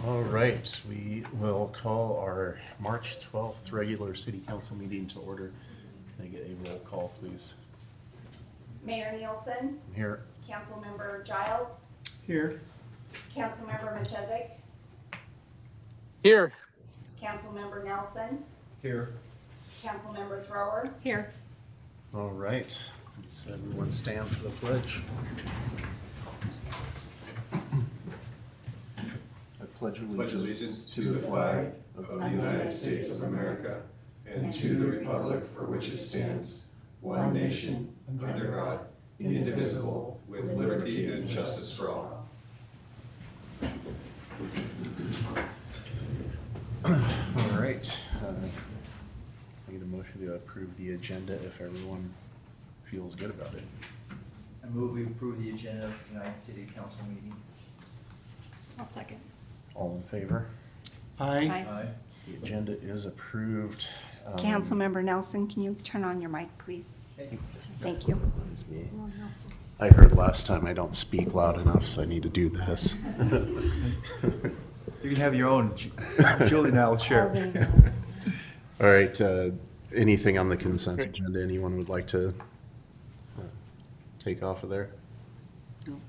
All right, we will call our March 12th regular city council meeting to order. Can I get a roll call, please? Mayor Nielsen, I'm here. Councilmember Giles, Here. Councilmember Machezik, Here. Councilmember Nelson, Here. Councilmember Thrower, Here. All right, let's everyone stand for the pledge. I pledge allegiance to the flag of the United States of America and to the republic for which it stands, one nation, under God, indivisible, with liberty and justice for all. All right. I need a motion to approve the agenda if everyone feels good about it. I move we approve the agenda of tonight's city council meeting. I'll second. All in favor? Aye. Aye. The agenda is approved. Councilmember Nelson, can you turn on your mic, please? Thank you. It's me. I heard last time I don't speak loud enough, so I need to do this. You can have your own. Julie and I will share. All right, anything on the consent agenda anyone would like to take off of there?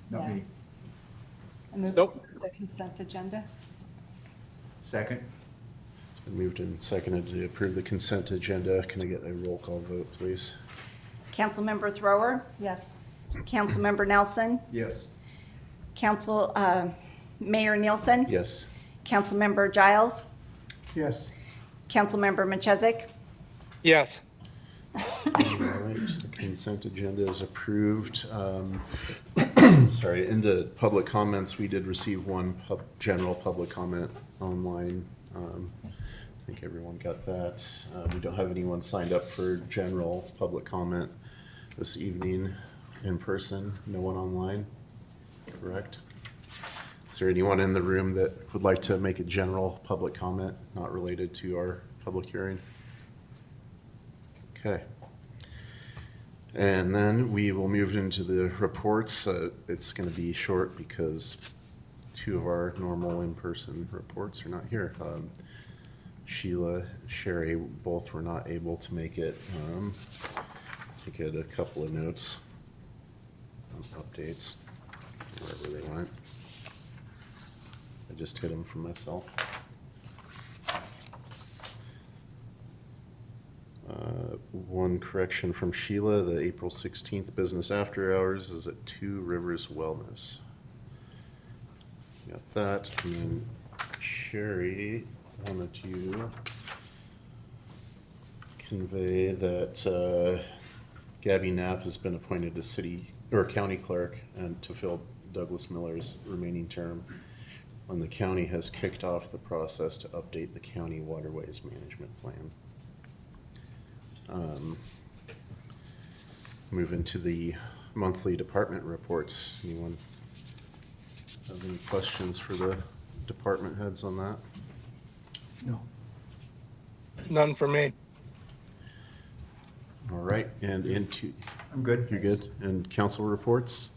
Not me. I move Nope. the consent agenda. Second. It's been moved and seconded to approve the consent agenda. Can I get a roll call vote, please? Councilmember Thrower, Yes. Councilmember Nelson, Yes. Mayor Nielsen, Yes. Councilmember Giles, Yes. Councilmember Machezik, Yes. All right, the consent agenda is approved. Sorry, into public comments, we did receive one general public comment online. I think everyone got that. We don't have anyone signed up for general public comment this evening in person, no one online, correct? Is there anyone in the room that would like to make a general public comment not related to our public hearing? Okay. And then we will move into the reports. It's going to be short because two of our normal in-person reports are not here. Sheila, Sherry, both were not able to make it. I get a couple of notes, updates, wherever they went. I just hid them from myself. One correction from Sheila, the April 16th business after hours is at Two Rivers Wellness. Got that, and then Sherry wanted to convey that Gabby Knapp has been appointed to city, or county clerk, and to fill Douglas Miller's remaining term. And the county has kicked off the process to update the county waterways management plan. Move into the monthly department reports. Anyone have any questions for the department heads on that? No. None for me. All right, and into, I'm good. you're good? And council reports?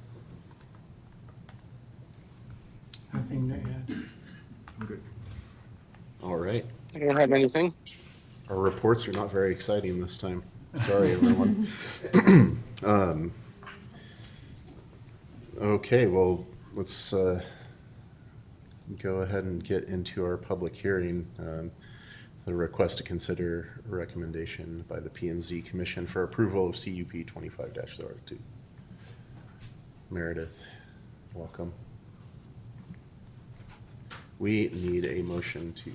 Nothing to add. I'm good. All right. I don't have anything. Our reports are not very exciting this time. Sorry, everyone. Okay, well, let's go ahead and get into our public hearing. The request to consider a recommendation by the P and Z Commission for approval of CUP 25-02. Meredith, welcome. We need a motion to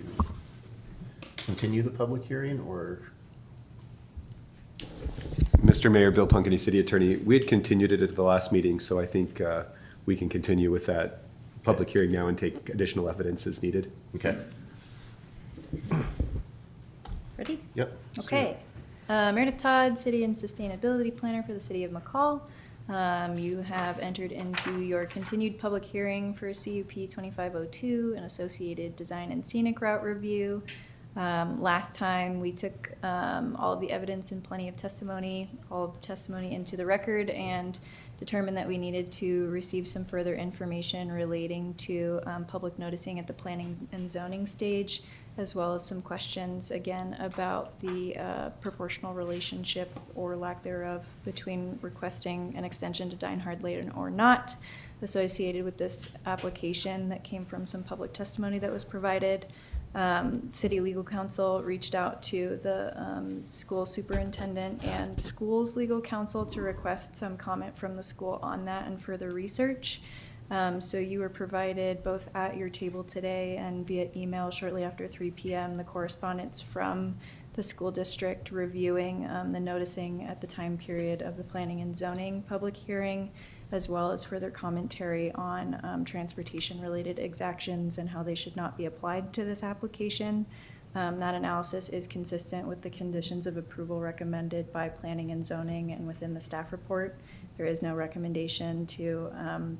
continue the public hearing, or? Mr. Mayor, Bill Punkeny, City Attorney, we had continued it at the last meeting, so I think we can continue with that public hearing now and take additional evidence as needed. Okay, Ready? yep. let's do Okay. it. Meredith Todd, City and Sustainability Planner for the City of McCall. You have entered into your continued public hearing for CUP 2502 and associated design and scenic route review. Last time, we took all of the evidence and plenty of testimony, all of the testimony into the record, and determined that we needed to receive some further information relating to public noticing at the planning and zoning stage, as well as some questions, again, about the proportional relationship or lack thereof between requesting an extension to Dinehard Lane or not, associated with this application that came from some public testimony that was provided. City legal counsel reached out to the school superintendent and school's legal counsel to request some comment from the school on that and further research. So you were provided both at your table today and via email shortly after 3 p.m. the correspondence from the school district reviewing the noticing at the time period of the planning and zoning public hearing, as well as further commentary on transportation-related exactions and how they should not be applied to this application. That analysis is consistent with the conditions of approval recommended by planning and zoning and within the staff report. There is no recommendation to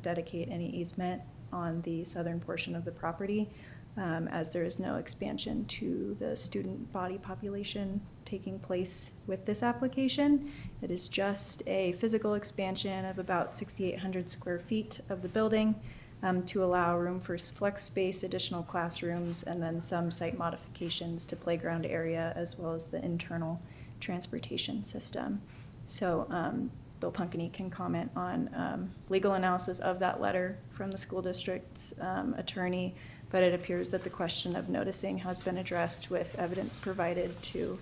dedicate any easement on the southern portion of the property, as there is no expansion to the student body population taking place with this application. It is just a physical expansion of about 6,800 square feet of the building to allow room for flex space, additional classrooms, and then some site modifications to playground area, as well as the internal transportation system. So Bill Punkany can comment on legal analysis of that letter from the school district's attorney, but it appears that the question of noticing has been addressed with evidence provided to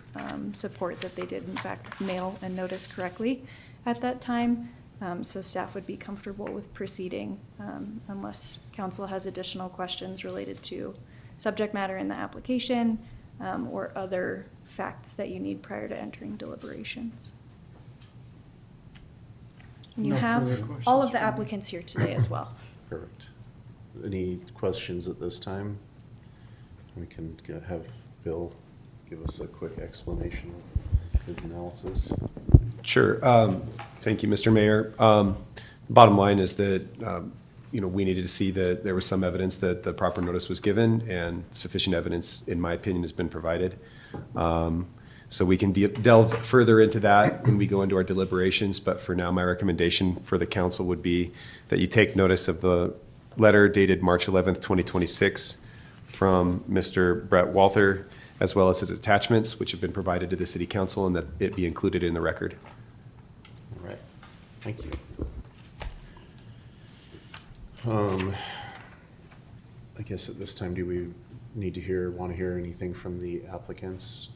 support that they did in fact mail and notice correctly at that time. So staff would be comfortable with proceeding unless council has additional questions related to subject matter in the application or other facts that you need prior to entering deliberations. And you No have further questions all of the from me. applicants here today as well. Perfect. Any questions at this time? We can have Bill give us a quick explanation of his analysis. Sure. Thank you, Mr. Mayor. Bottom line is that, we needed to see that there was some evidence that the proper notice was given, and sufficient evidence, in my opinion, has been provided. So we can delve further into that when we go into our deliberations, but for now, my recommendation for the council would be that you take notice of the letter dated March 11th, 2026 from Mr. Brett Walther, as well as his attachments, which have been provided to the city council, and that it be included in the record. All right, thank you. I guess at this time, do we need to want to hear anything from the applicants?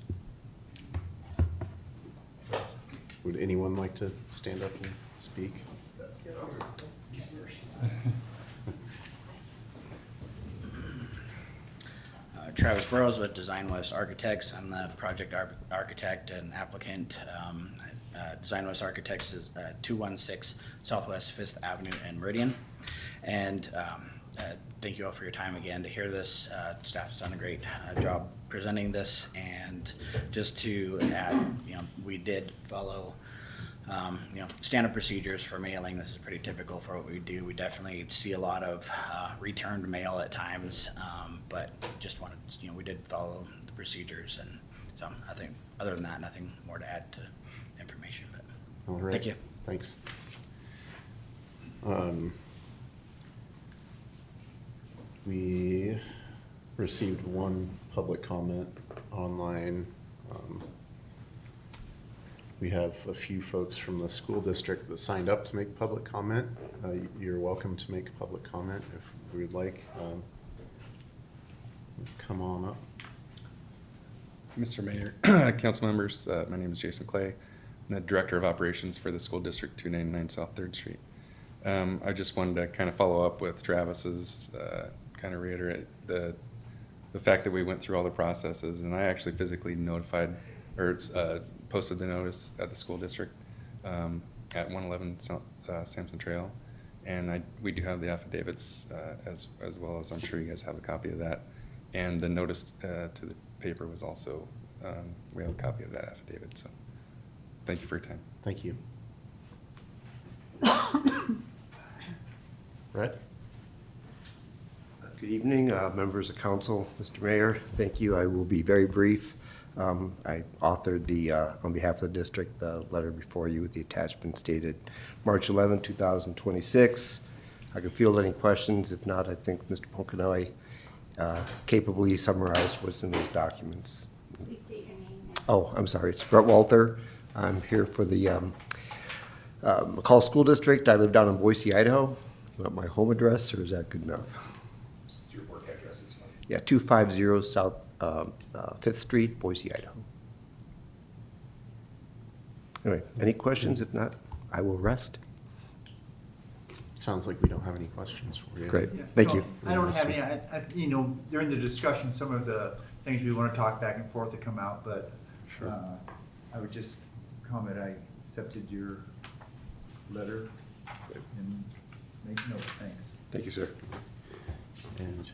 Would anyone like to stand up and speak? Travis Burrows with Design West Architects. I'm the project architect and applicant. Design West Architects is 216 Southwest 5th Avenue in Meridian. And thank you all for your time again to hear this. Staff has done a great job presenting this. And just to add, we did follow standard procedures for mailing. This is pretty typical for what we do. We definitely see a lot of returned mail at times, but just wanted, we did follow the procedures, and so I think other than that, nothing more to add to information. But All right. thank you. Thanks. We received one public comment online. We have a few folks from the school district that signed up to make public comment. You're welcome to make public comment if you would like. Come on up. Mr. Mayor, council members, my name is Jason Clay. I'm the Director of Operations for the School District 299 South 3rd Street. I just wanted to kind of follow up with Travis's, kind of reiterate the fact that we went through all the processes, and I actually physically notified or posted the notice at the school district at 111 Sampson Trail, and we do have the affidavits as well as I'm sure you guys have a copy of that, and the notice to the paper was also we have a copy of that affidavit. So thank you for your time. Thank you. Brett? Good evening, members of council, Mr. Mayor. Thank you. I will be very brief. I authored the, on behalf of the district, the letter before you with the attachments dated March 11, 2026. I can field any questions. If not, I think Mr. Pocanelli capably summarized what's in those documents. Please state your name. Oh, I'm sorry, it's Brett Walter. I'm here for the McCall School District. I live down in Boise, Idaho. You want my home address, or is that good enough? Your work address is fine. Yeah, 250 South 5th Street, Boise, Idaho. Anyway, any questions? If not, I will rest. Sounds like we don't have any questions for you. Great, Yeah, thank no, you. I don't have any, you know, during the discussion, some of the things we want to talk back and forth to come out, but I would just comment, I accepted your letter and make note, thanks. Thank you, sir. And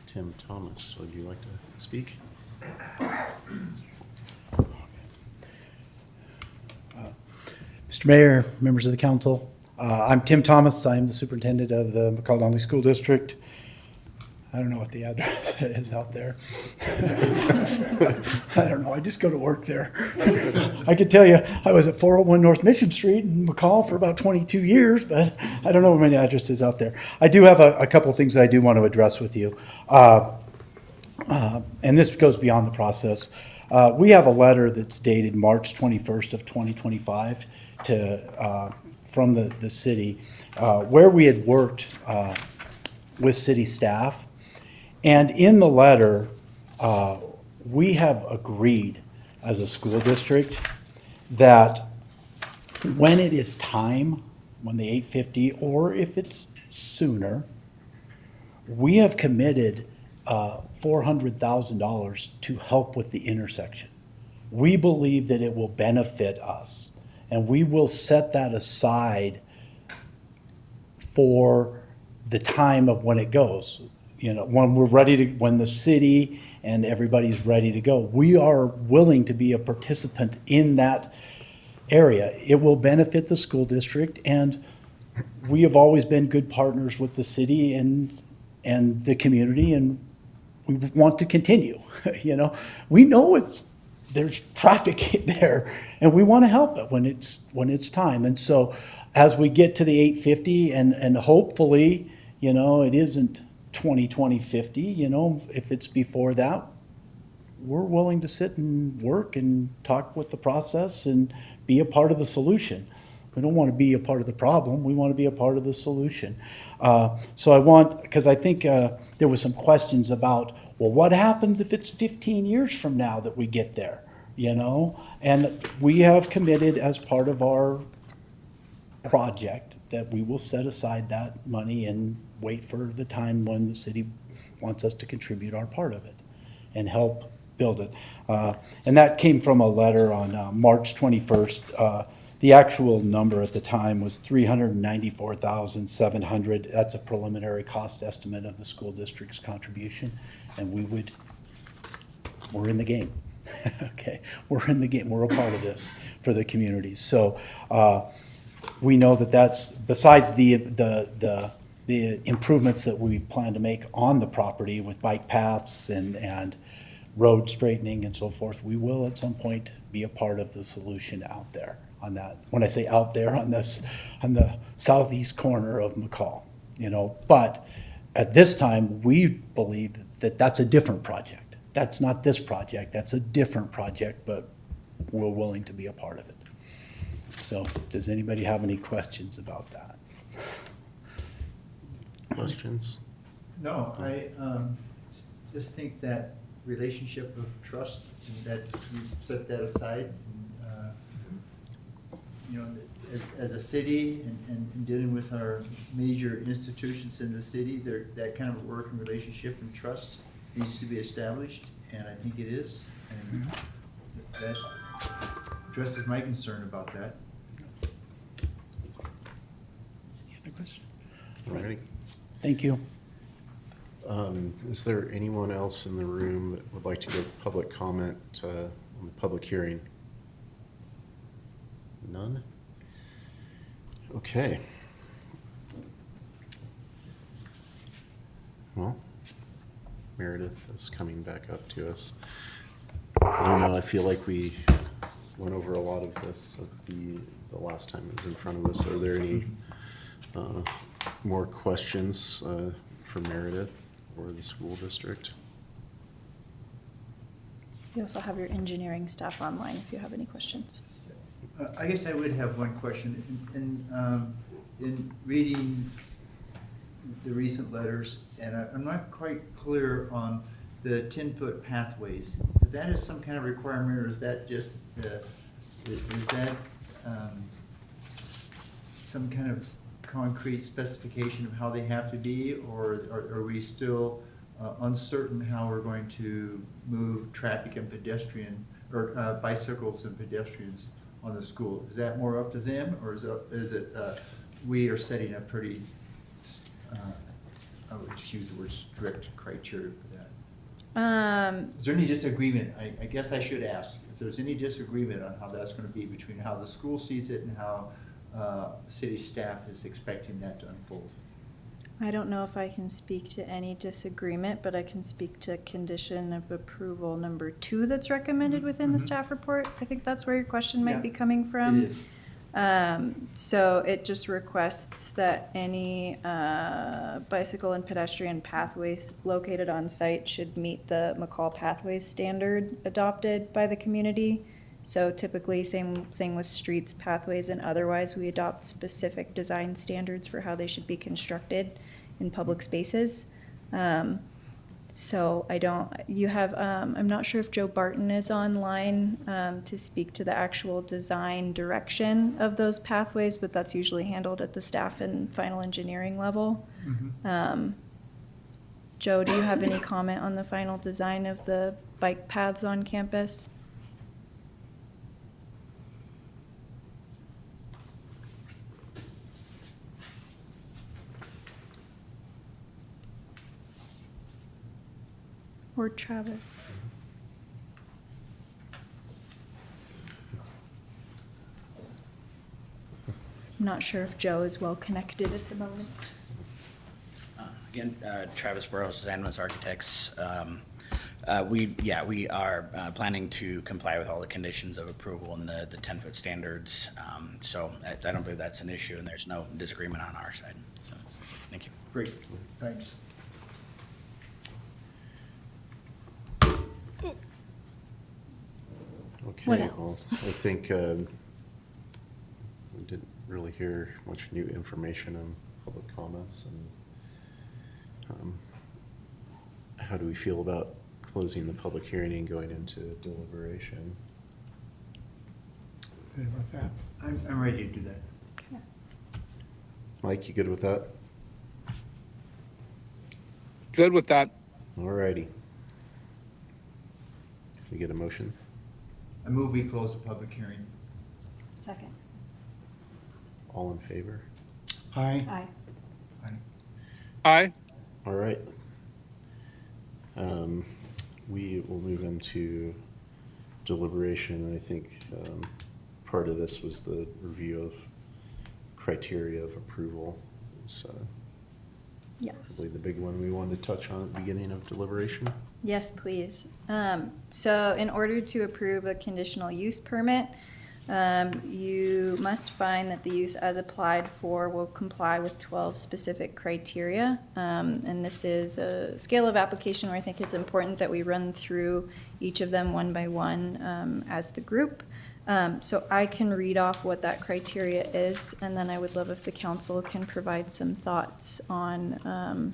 Tim Thomas, would you like to speak? Mr. Mayor, members of the council, I'm Tim Thomas. I'm the superintendent of the McCall Donnelly School District. I don't know what the address is out there. I don't know. I just go to work there. I could tell you I was at 401 North Mission Street in McCall for about 22 years, but I don't know what my address is out there. I do have a couple of things that I do want to address with you. And this goes beyond the process. We have a letter that's dated March 21st of 2025 from the city, where we had worked with city staff. And in the letter, we have agreed as a school district that when it is time, when the 850, or if it's sooner, we have committed $400,000 to help with the intersection. We believe that it will benefit us, and we will set that aside for the time of when it goes. You know, when we're ready to, when the city and everybody's ready to go, we are willing to be a participant in that area. It will benefit the school district, and we have always been good partners with the city and the community, and we want to continue. You know, we know there's traffic there, and we want to help it when it's time. And so, as we get to the 850, and hopefully, you know, it isn't 2050. You know, if it's before that, we're willing to sit and work and talk with the process and be a part of the solution. We don't want to be a part of the problem. We want to be a part of the solution. Because I think there was some questions about, well, what happens if it's 15 years from now that we get there, you know? And we have committed as part of our project that we will set aside that money and wait for the time when the city wants us to contribute our part of it and help build it. And that came from a letter on March 21st. The actual number at the time was $394,700. That's a preliminary cost estimate of the school district's contribution, and we're in the game. Okay, we're in the game. We're a part of this for the community. So we know that that's besides the improvements that we plan to make on the property with bike paths and road straightening and so forth. We will at some point be a part of the solution out there on that. When I say out there, on the southeast corner of McCall, you know. But at this time, we believe that that's a different project. That's not this project. That's a different project, but we're willing to be a part of it. So, does anybody have any questions about that? Questions? No, I just think that relationship of trust, and that you set that aside. You know, as a city and dealing with our major institutions in the city, that kind of working relationship and trust needs to be established, and I think it is. And that addresses my concern about that. Any other question? All righty. Thank you. Is there anyone else in the room that would like to give public comment on the public hearing? None? Okay. Well, Meredith is coming back up to us. I don't know, I feel like we went over a lot of this at the last time it was in front of us. Are there any more questions for Meredith or the school district? You also have your engineering staff online if you have any questions. I guess I would have one question. In reading the recent letters, and I'm not quite clear on the 10-foot pathways. If that is some kind of requirement, or is that just, is that some kind of concrete specification of how they have to be, or are we still uncertain how we're going to move traffic and pedestrian, or bicycles and pedestrians on the school? Is that more up to them, or is it we are setting a pretty, I would just use the word strict criteria for that? Is there any disagreement? I guess I should ask if there's any disagreement on how that's gonna be between how the school sees it and how city staff is expecting that to unfold. I don't know if I can speak to any disagreement, but I can speak to condition of approval number 2 that's recommended within the staff report. I think that's where your question might be coming from. It is. So it just requests that any bicycle and pedestrian pathways located on site should meet the McCall Pathways standard adopted by the community. So typically, same thing with streets, pathways, and otherwise, we adopt specific design standards for how they should be constructed in public spaces. So I'm not sure if Joe Barton is online to speak to the actual design direction of those pathways, but that's usually handled at the staff and final engineering level. Joe, do you have any comment on the final design of the bike paths on campus? Or Travis? I'm not sure if Joe is well connected at the moment. Again, Travis Burrows, Design West Architects. We are planning to comply with all the conditions of approval and the 10-foot standards. So I don't believe that's an issue, and there's no disagreement on our side. So, thank you. Great, thanks. Okay, What well, else? I think we didn't really hear much new information on public comments, and how do we feel about closing the public hearing and going into deliberation? Good with that. I'm ready to do that. Mike, you good with that? Good with that. All righty. Can we get a motion? I move we close the public hearing. Second. All in favor? Aye. Aye. Aye. All right. We will move into deliberation. I think part of this was the review of criteria of approval. So Yes. probably the big one we wanted to touch on at the beginning of deliberation. Yes, please. So in order to approve a conditional use permit, you must find that the use as applied for will comply with 12 specific criteria. And this is a scale of application where I think it's important that we run through each of them one by one as the group. So I can read off what that criteria is, and then I would love if the council can provide some thoughts on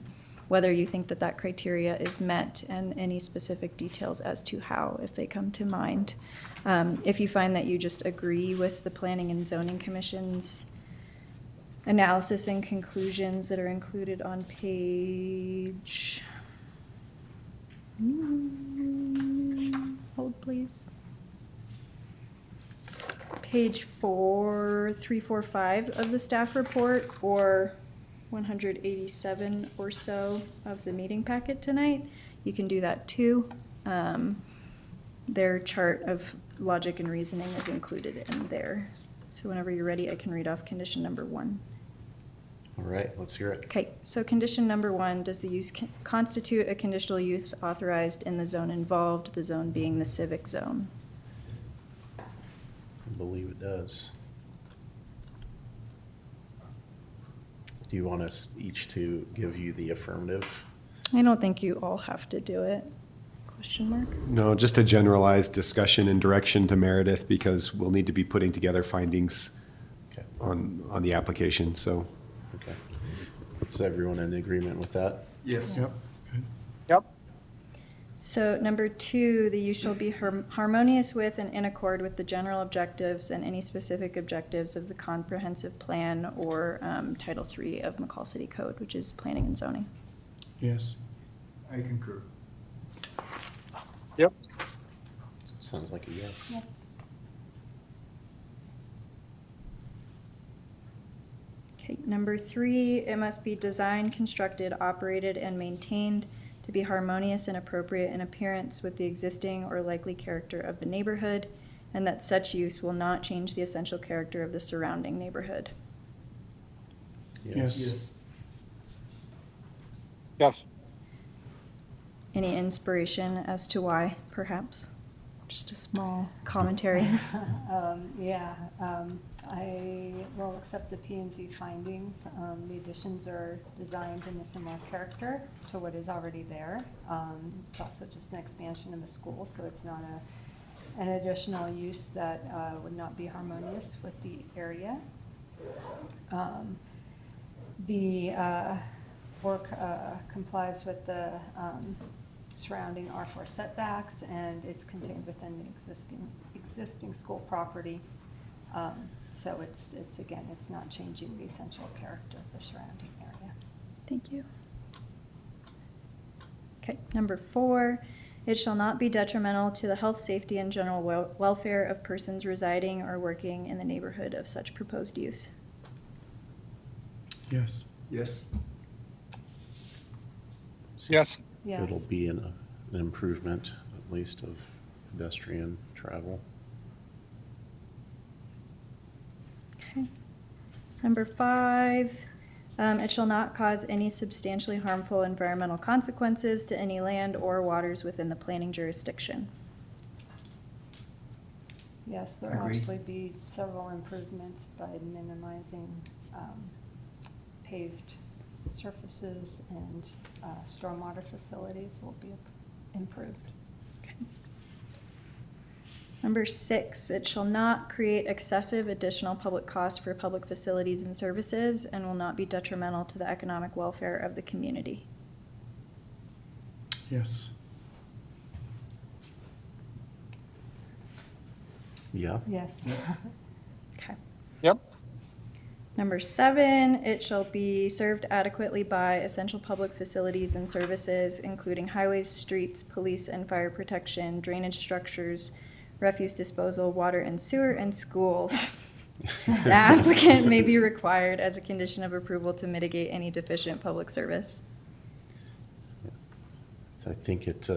whether you think that that criteria is met and any specific details as to how, if they come to mind. If you find that you just agree with the Planning and Zoning Commission's analysis and conclusions that are included on page, hold please. Page 345 of the staff report, or 187 or so of the meeting packet tonight. You can do that too. Their chart of logic and reasoning is included in there. So whenever you're ready, I can read off condition number 1. All right, let's hear it. Okay, so condition number 1, does the use constitute a conditional use authorized in the zone involved, the zone being the civic zone? I believe it does. Do you want us each to give you the affirmative? I don't think you all have to do it. Question mark? No, just a generalized discussion and direction to Meredith, because we'll need to be putting together findings Okay. on the application, so. Okay. Is everyone in agreement with that? Yes. Yep. Good. Yep. So number 2, the use shall be harmonious with and in accord with the general objectives and any specific objectives of the comprehensive plan or Title III of McCall City Code, which is planning and zoning. Yes. I concur. Yep. Sounds like a yes. Yes. Okay, number 3, it must be designed, constructed, operated, and maintained to be harmonious and appropriate in appearance with the existing or likely character of the neighborhood, and that such use will not change the essential character of the surrounding neighborhood. Yes. Yes. Yes. Any inspiration as to why, perhaps? Just a small commentary. Yeah, I will accept the P and Z findings. The additions are designed in a similar character to what is already there. It's also just an expansion of the school, so it's not an additional use that would not be harmonious with the area. The work complies with the surrounding R4 setbacks, and it's contained within the existing school property. So it's again, it's not changing the essential character of the surrounding area. Thank you. Okay, number 4, it shall not be detrimental to the health, safety, and general welfare of persons residing or working in the neighborhood of such proposed use. Yes. Yes. Yes. Yes. It'll be an improvement, at least, of pedestrian travel. Okay. Number 5, it shall not cause any substantially harmful environmental consequences to any land or waters within the planning jurisdiction. Yes, there'll Agree. actually be several improvements by minimizing paved surfaces, and stormwater facilities will be improved. Okay. Number 6, it shall not create excessive additional public costs for public facilities and services and will not be detrimental to the economic welfare of the community. Yes. Yeah. Yes. Okay. Yep. Number 7, it shall be served adequately by essential public facilities and services, including highways, streets, police and fire protection, drainage structures, refuse disposal, water and sewer, and schools. The applicant may be required as a condition of approval to mitigate any deficient public service. I think it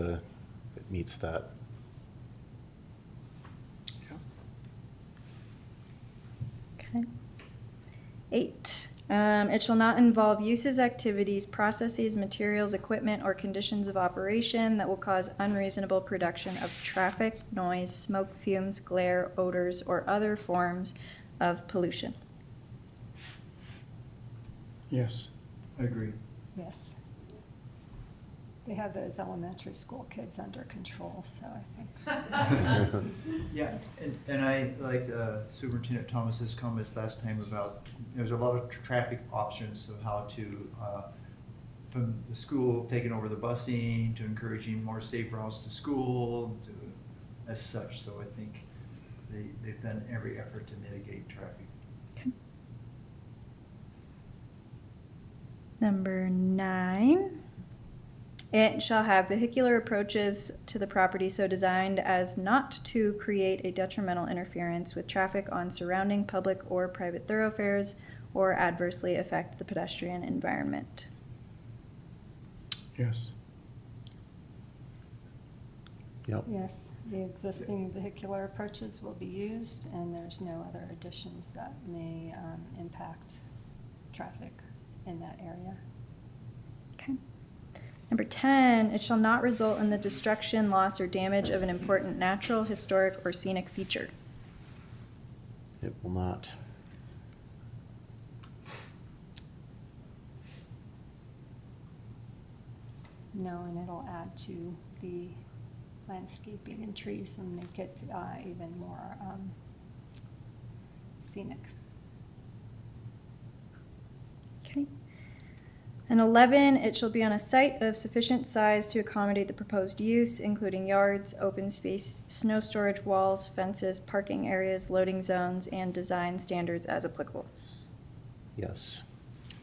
meets that. Okay. 8, it shall not involve uses, activities, processes, materials, equipment, or conditions of operation that will cause unreasonable production of traffic, noise, smoke, fumes, glare, odors, or other forms of pollution. Yes. I agree. Yes. They have those elementary school kids under control, so I think. Yeah, and I like Superintendent Thomas's comments last time about, there's a lot of traffic options of how to, from the school taking over the busing, to encouraging more safe routes to school, to, as such, so I think they've done every effort to mitigate traffic. Okay. Number 9. It shall have vehicular approaches to the property so designed as not to create a detrimental interference with traffic on surrounding public or private thoroughfares or adversely affect the pedestrian environment. Yes. Yep. Yes, the existing vehicular approaches will be used, and there's no other additions that may impact traffic in that area. Okay. Number 10, it shall not result in the destruction, loss, or damage of an important natural, historic, or scenic feature. It will not. No, and it'll add to the landscaping and trees and make it even more scenic. Okay. And 11, it shall be on a site of sufficient size to accommodate the proposed use, including yards, open space, snow storage walls, fences, parking areas, loading zones, and design standards as applicable. Yes.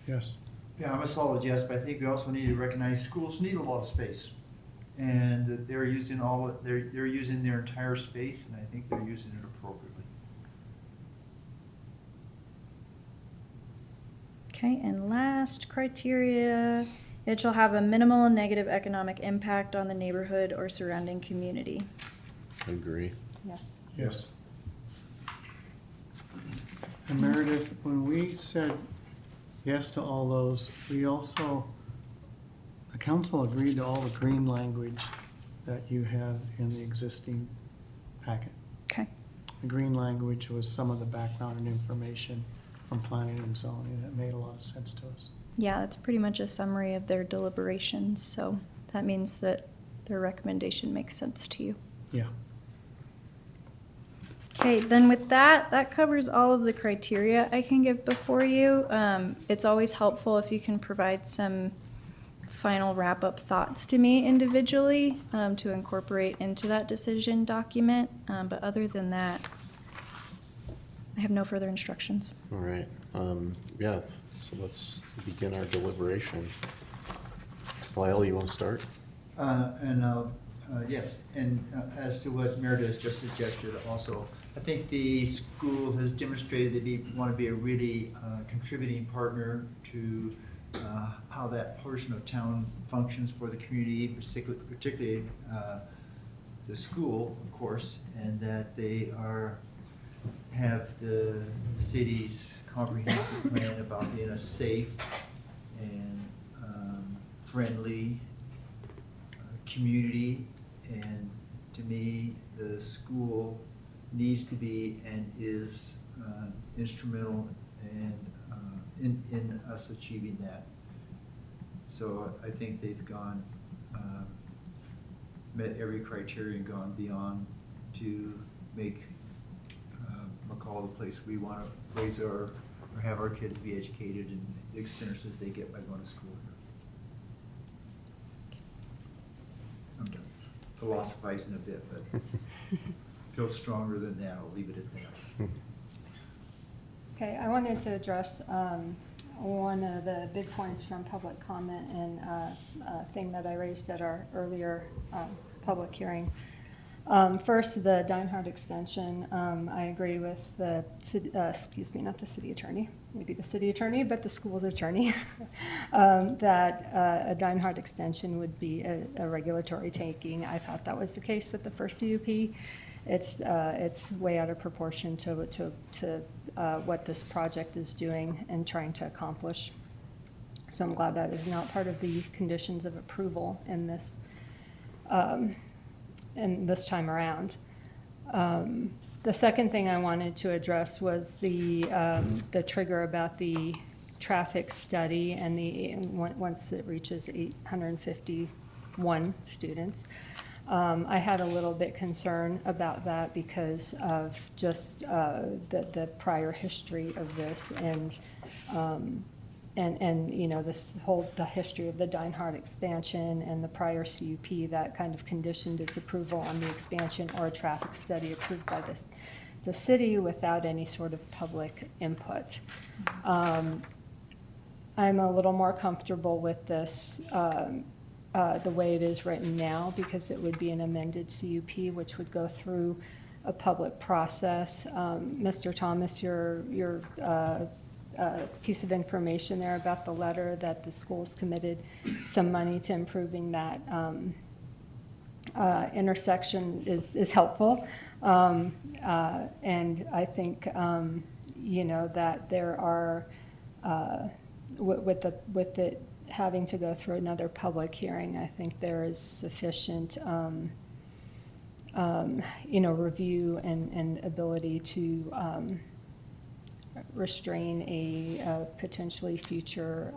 Yes. Yeah, I'm a solid yes, but I think we also need to recognize schools need a lot of space. And that they're using they're using their entire space, and I think they're using it appropriately. Okay, and last criteria, it shall have a minimal negative economic impact on the neighborhood or surrounding community. I agree. Yes. Yes. And Meredith, when we said yes to all those, we also, the council agreed to all the green language that you have in the existing packet. Okay. The green language was some of the background and information from planning and zoning. It made a lot of sense to us. Yeah, that's pretty much a summary of their deliberations, so that means that their recommendation makes sense to you. Yeah. Okay, then with that, that covers all of the criteria I can give before you. It's always helpful if you can provide some final wrap-up thoughts to me individually to incorporate into that decision document. But other than that, I have no further instructions. All right. Yeah, so let's begin our deliberation. Lyle, you want to start? Yes, and as to what Meredith just suggested also, I think the school has demonstrated that they want to be a really contributing partner to how that portion of town functions for the community, particularly the school, of course, and that they have the city's comprehensive plan about being a safe and friendly community. And to me, the school needs to be and is instrumental in us achieving that. So I think they've gone, met every criteria and gone beyond to make McCall the place we want to raise or have our kids be educated and the experiences they get by going to school here. I'm done philosophizing a bit, but feel stronger than that. I'll leave it at that. Okay, I wanted to address one of the big points from public comment and a thing that I raised at our earlier public hearing. First, the Dinehard extension. I agree with the city, not the city attorney, maybe the city attorney, but the school's attorney, that a Dinehard extension would be a regulatory taking. I thought that was the case with the first CUP. It's way out of proportion to what this project is doing and trying to accomplish. So I'm glad that is not part of the conditions of approval in this. And this time around. The second thing I wanted to address was the trigger about the traffic study and once it reaches 851 students. I had a little bit concern about that because of just the prior history of this and you know, the history of the Dinehard expansion and the prior CUP that kind of conditioned its approval on the expansion or a traffic study approved by the city without any sort of public input. I'm a little more comfortable with this the way it is written now because it would be an amended CUP which would go through a public process. Mr. Thomas, your piece of information there about the letter that the school's committed some money to improving that intersection is helpful. And I think, you know, that there are with it having to go through another public hearing, I think there is sufficient, review and ability to restrain a potentially future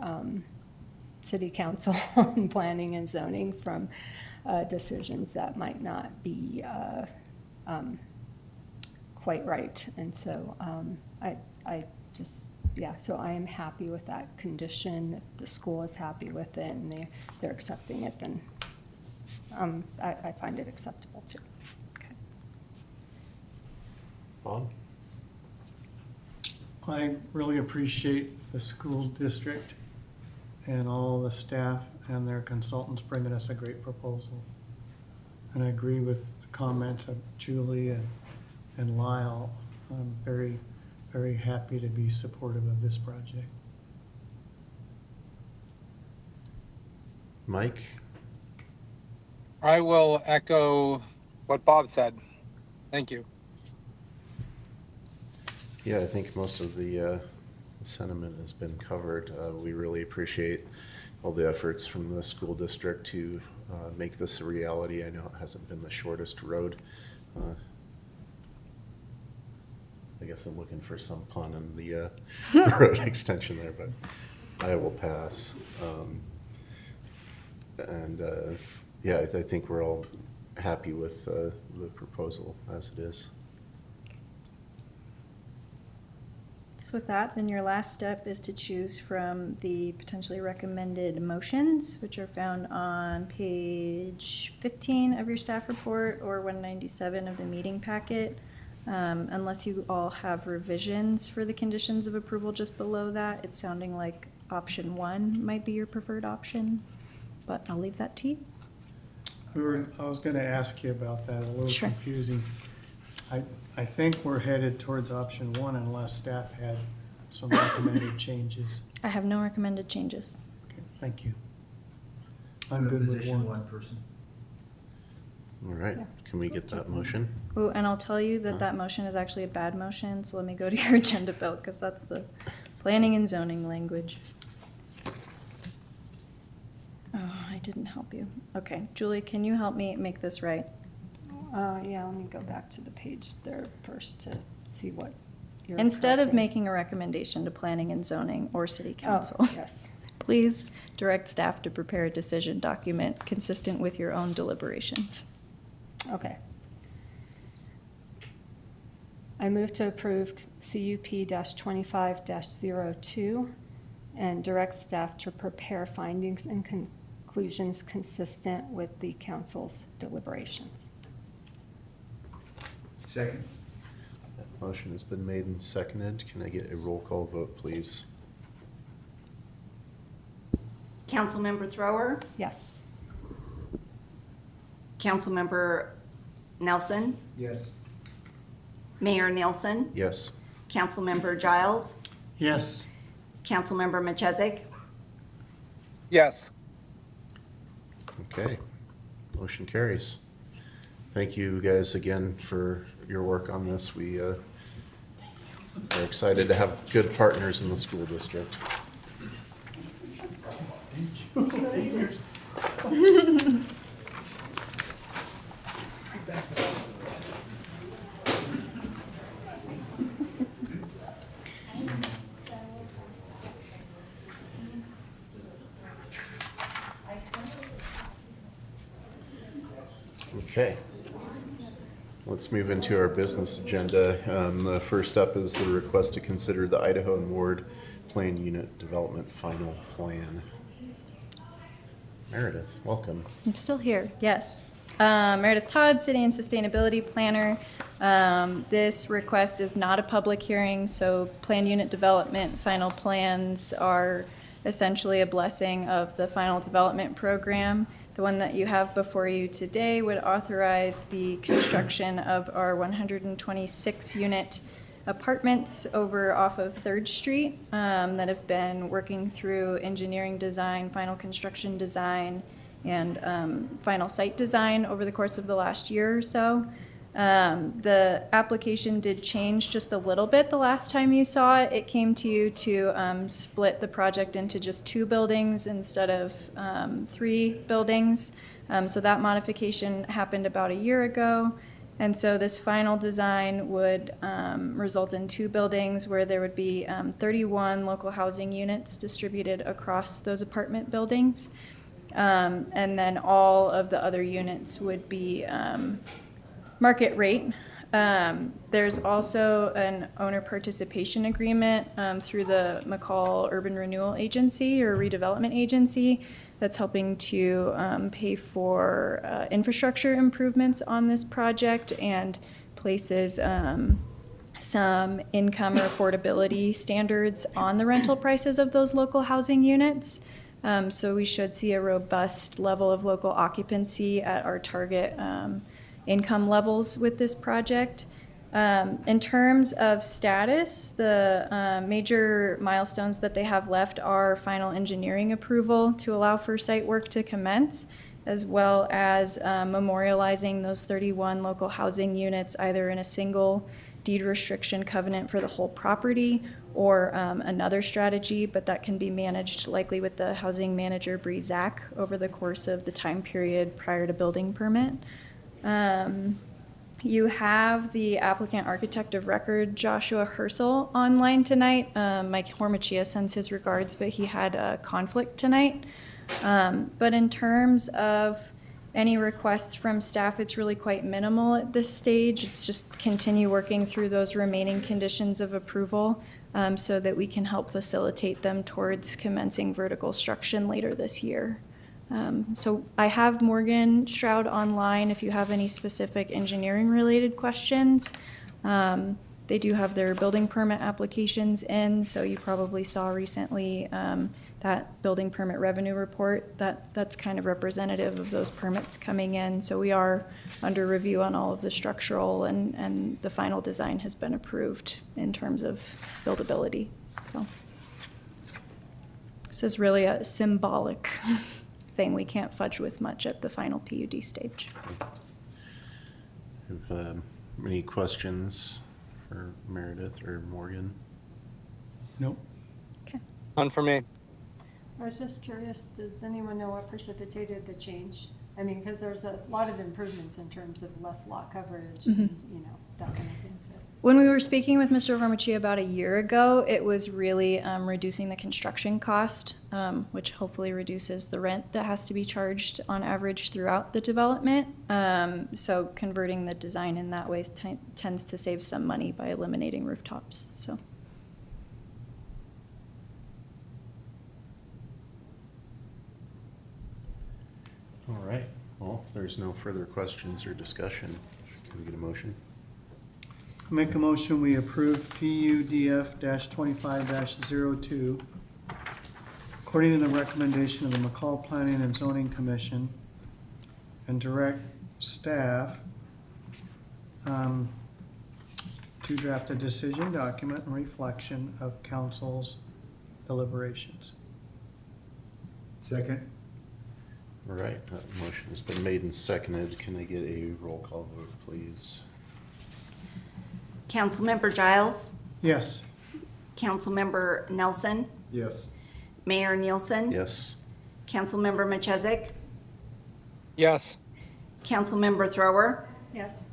city council on planning and zoning from decisions that might not be quite right. And so so I am happy with that condition. If the school is happy with it and they're accepting it, then I find it acceptable too. Okay. Bob? I really appreciate the school district and all the staff and their consultants bringing us a great proposal. And I agree with the comments of Julie and Lyle. I'm very, very happy to be supportive of this project. Mike? I will echo what Bob said. Thank you. Yeah, I think most of the sentiment has been covered. We really appreciate all the efforts from the school district to make this a reality. I know it hasn't been the shortest road. I guess I'm looking for some pun in the road extension there, but I will pass. I think we're all happy with the proposal as it is. So with that, then your last step is to choose from the potentially recommended motions, which are found on page 15 of your staff report or 197 of the meeting packet. Unless you all have revisions for the conditions of approval just below that, it's sounding like option 1 might be your preferred option, but I'll leave that to you. I was gonna ask you about that, a little Sure. confusing. I think we're headed towards option 1 unless staff had some recommended changes. I have no recommended changes. Okay, thank you. I'm I'm in good with position 1. one person. All right, can we get that motion? Ooh, and I'll tell you that that motion is actually a bad motion, so let me go to your agenda, Bill, because that's the planning and zoning language. Oh, I didn't help you. Okay, Julie, can you help me make this right? Yeah, let me go back to the page there first to see what you're Instead of correcting. making a recommendation to planning and zoning or city Oh, council, yes. please direct staff to prepare a decision document consistent with your own deliberations. Okay. I move to approve CUP-25-02 and direct staff to prepare findings and conclusions consistent with the council's deliberations. Second? That motion has been made and seconded. Can I get a roll call vote, please? Councilmember Thrower, Yes. Councilmember Nelson, Yes. Mayor Nielsen, Yes. Councilmember Giles, Yes, Councilmember Machezek, Yes. Okay, motion carries. Thank you guys again for your work on this. We are excited to have good partners in the school district. Okay. Let's move into our business agenda. The first up is the request to consider the Idaho and Ward Plan Unit Development Final Plan. Meredith, welcome. I'm still here, yes. Meredith Todd, City and Sustainability Planner. This request is not a public hearing, so plan unit development final plans are essentially a blessing of the final development program. The one that you have before you today would authorize the construction of our 126 unit apartments over off of 3rd Street that have been working through engineering design, final construction design, and final site design over the course of the last year or so. The application did change just a little bit the last time you saw it. It came to you to split the project into just 2 buildings instead of 3 buildings. So that modification happened about a year ago. And so this final design would result in 2 buildings where there would be 31 local housing units distributed across those apartment buildings. And then all of the other units would be market rate. There's also an owner participation agreement through the McCall Urban Renewal Agency or Redevelopment Agency that's helping to pay for infrastructure improvements on this project and places some income or affordability standards on the rental prices of those local housing units. So we should see a robust level of local occupancy at our target income levels with this project. In terms of status, the major milestones that they have left are final engineering approval to allow for site work to commence, as well as memorializing those 31 local housing units either in a single deed restriction covenant for the whole property or another strategy, but that can be managed likely with the housing manager, Bree Zach, over the course of the time period prior to building permit. You have the applicant architect of record, Joshua Hersel, online tonight. Mike Hormachia sends his regards, but he had a conflict tonight. But in terms of any requests from staff, it's really quite minimal at this stage. It's just continue working through those remaining conditions of approval so that we can help facilitate them towards commencing vertical construction later this year. So I have Morgan Stroud online if you have any specific engineering related questions. They do have their building permit applications in, so you probably saw recently that building permit revenue report. That's kind of representative of those permits coming in. So we are under review on all of the structural and the final design has been approved in terms of buildability. So this is really a symbolic thing. We can't fudge with much at the final PUD stage. Have any questions for Meredith or Morgan? Nope. Okay. None for me. I was just curious, does anyone know what precipitated the change? I mean, because there's a lot of improvements in terms of less lot coverage and, you know, that kind of thing, so. When we were speaking with Mr. Vermici about a year ago, it was really reducing the construction cost, which hopefully reduces the rent that has to be charged on average throughout the development. So converting the design in that way tends to save some money by eliminating rooftops, so. All right, well, if there's no further questions or discussion, can we get a motion? Make a motion, we approve PUDF -25-02 according to the recommendation of the McCall Planning and Zoning Commission and direct staff to draft a decision document and reflection of council's deliberations. Second? All right, that motion has been made and seconded. Can I get a roll call vote, please? Councilmember Giles, Yes. Councilmember Nelson, Yes. Mayor Nielsen. Yes. Councilmember Machesik, Yes. Councilmember Thrower, Yes.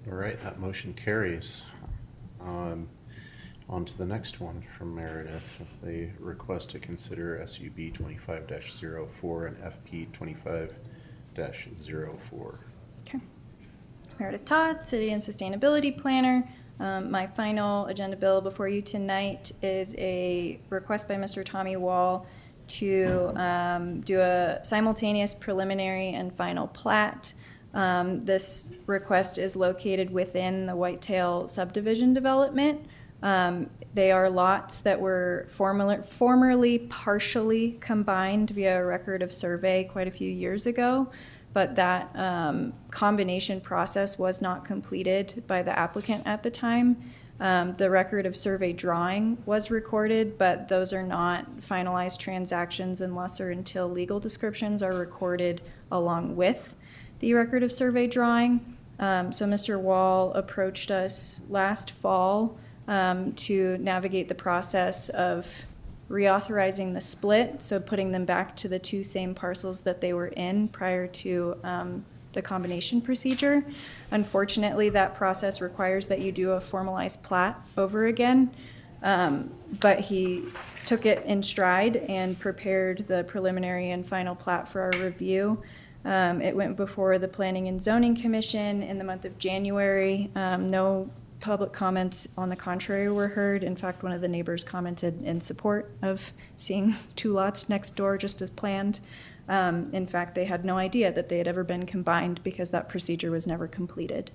All right, that motion carries. On to the next one from Meredith, with a request to consider SUB 25-04 and FP 25-04. Okay. Meredith Todd, City and Sustainability Planner. My final agenda bill before you tonight is a request by Mr. Tommy Wall to do a simultaneous preliminary and final plat. This request is located within the Whitetail subdivision development. They are lots that were formerly partially combined via a record of survey quite a few years ago, but that combination process was not completed by the applicant at the time. The record of survey drawing was recorded, but those are not finalized transactions unless or until legal descriptions are recorded along with the record of survey drawing. So Mr. Wall approached us last fall to navigate the process of reauthorizing the split, so putting them back to the two same parcels that they were in prior to the combination procedure. Unfortunately, that process requires that you do a formalized plat over again, but he took it in stride and prepared the preliminary and final plat for our review. It went before the Planning and Zoning Commission in the month of January. No public comments on the contrary were heard. In fact, one of the neighbors commented in support of seeing two lots next door just as planned. In fact, they had no idea that they had ever been combined because that procedure was never completed.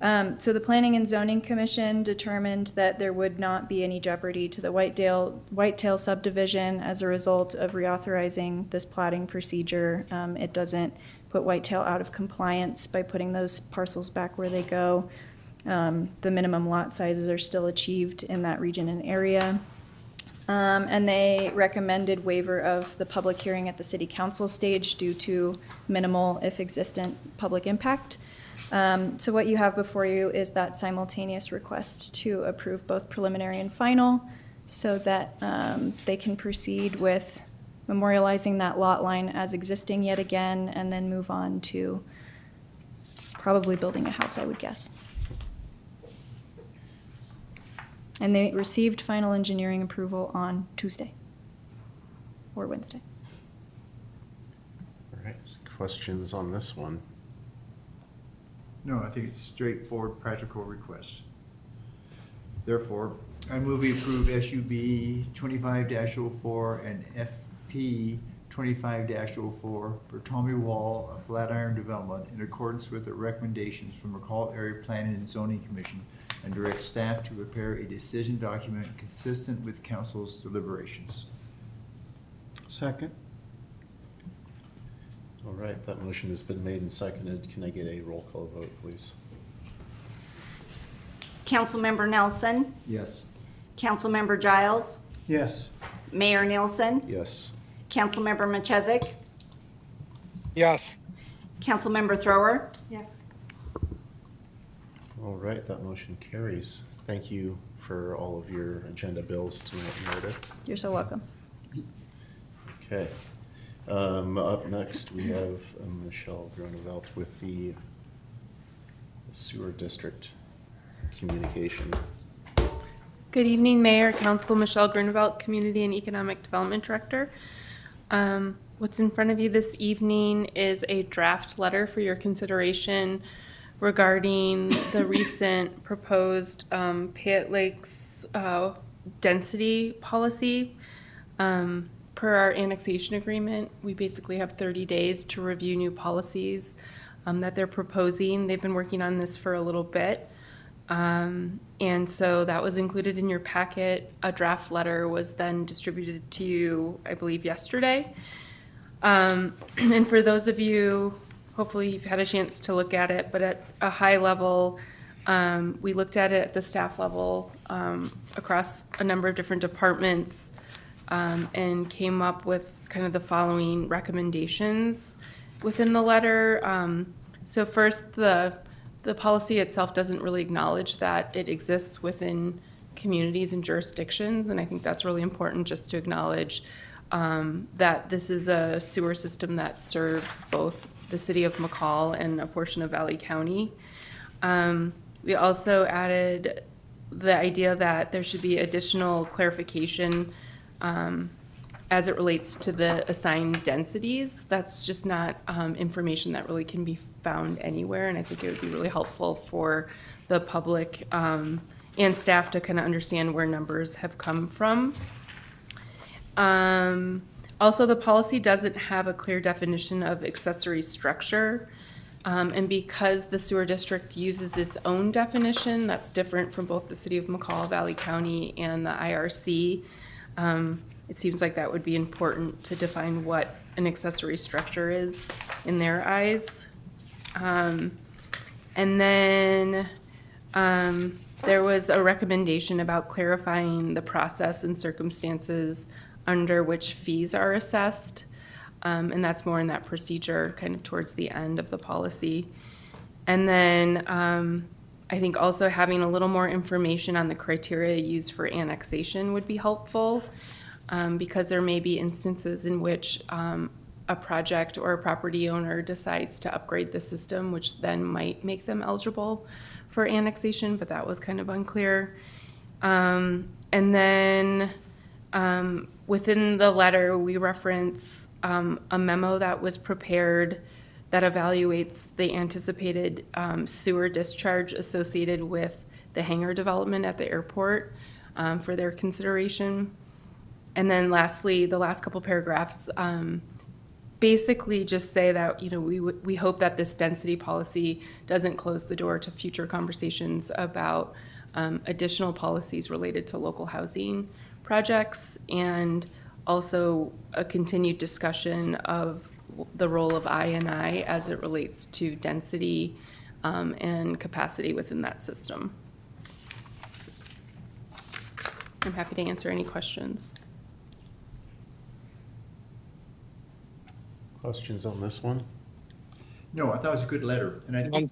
So the Planning and Zoning Commission determined that there would not be any jeopardy to the Whitetail subdivision as a result of reauthorizing this platting procedure. It doesn't put Whitetail out of compliance by putting those parcels back where they go. The minimum lot sizes are still achieved in that region and area. And they recommended waiver of the public hearing at the city council stage due to minimal, if existent, public impact. So what you have before you is that simultaneous request to approve both preliminary and final so that they can proceed with memorializing that lot line as existing yet again and then move on to probably building a house, I would guess. And they received final engineering approval on Tuesday or Wednesday. All right, questions on this one? No, I think it's a straightforward, practical request. Therefore, I move we approve SUB 25-04 and FP 25-04 for Tommy Wall of Flatiron Development in accordance with the recommendations from McCall Area Planning and Zoning Commission, and direct staff to prepare a decision document consistent with council's deliberations. Second? All right, that motion has been made and seconded. Can I get a roll call vote, please? Councilmember Nelson, Yes. Councilmember Giles, Yes. Mayor Nielsen, Yes. Councilmember Machezik, Yes. Councilmember Thrower, Yes. All right, that motion carries. Thank you for all of your agenda bills tonight, Meredith. You're so welcome. Okay. Up next, we have Michelle Gronewald with the Sewer District Communication. Good evening, Mayor, Council, Michelle Grunewald, Community and Economic Development Director. What's in front of you this evening is a draft letter for your consideration regarding the recent proposed Payette Lakes density policy. Per our annexation agreement, we basically have 30 days to review new policies that they're proposing. They've been working on this for a little bit. And so that was included in your packet. A draft letter was then distributed to you, I believe, yesterday. And for those of you, hopefully you've had a chance to look at it, but at a high level, we looked at it at the staff level across a number of different departments and came up with kind of the following recommendations within the letter. So first, the policy itself doesn't really acknowledge that it exists within communities and jurisdictions, and I think that's really important just to acknowledge that this is a sewer system that serves both the city of McCall and a portion of Valley County. We also added the idea that there should be additional clarification as it relates to the assigned densities. That's just not information that really can be found anywhere, and I think it would be really helpful for the public and staff to kind of understand where numbers have come from. Also, the policy doesn't have a clear definition of accessory structure, and because the sewer district uses its own definition that's different from both the city of McCall, Valley County, and the IRC, it seems like that would be important to define what an accessory structure is in their eyes. And then there was a recommendation about clarifying the process and circumstances under which fees are assessed. And that's more in that procedure kind of towards the end of the policy. And then I think also having a little more information on the criteria used for annexation would be helpful, because there may be instances in which a project or a property owner decides to upgrade the system, which then might make them eligible for annexation, but that was kind of unclear. And then within the letter, we reference a memo that was prepared that evaluates the anticipated sewer discharge associated with the hangar development at the airport for their consideration. And then lastly, the last couple paragraphs basically just say that, you know, we hope that this density policy doesn't close the door to future conversations about additional policies related to local housing projects, and also a continued discussion of the role of I&I as it relates to density and capacity within that system. I'm happy to answer any questions. Questions on this one? No, I thought it was a good letter, and I think,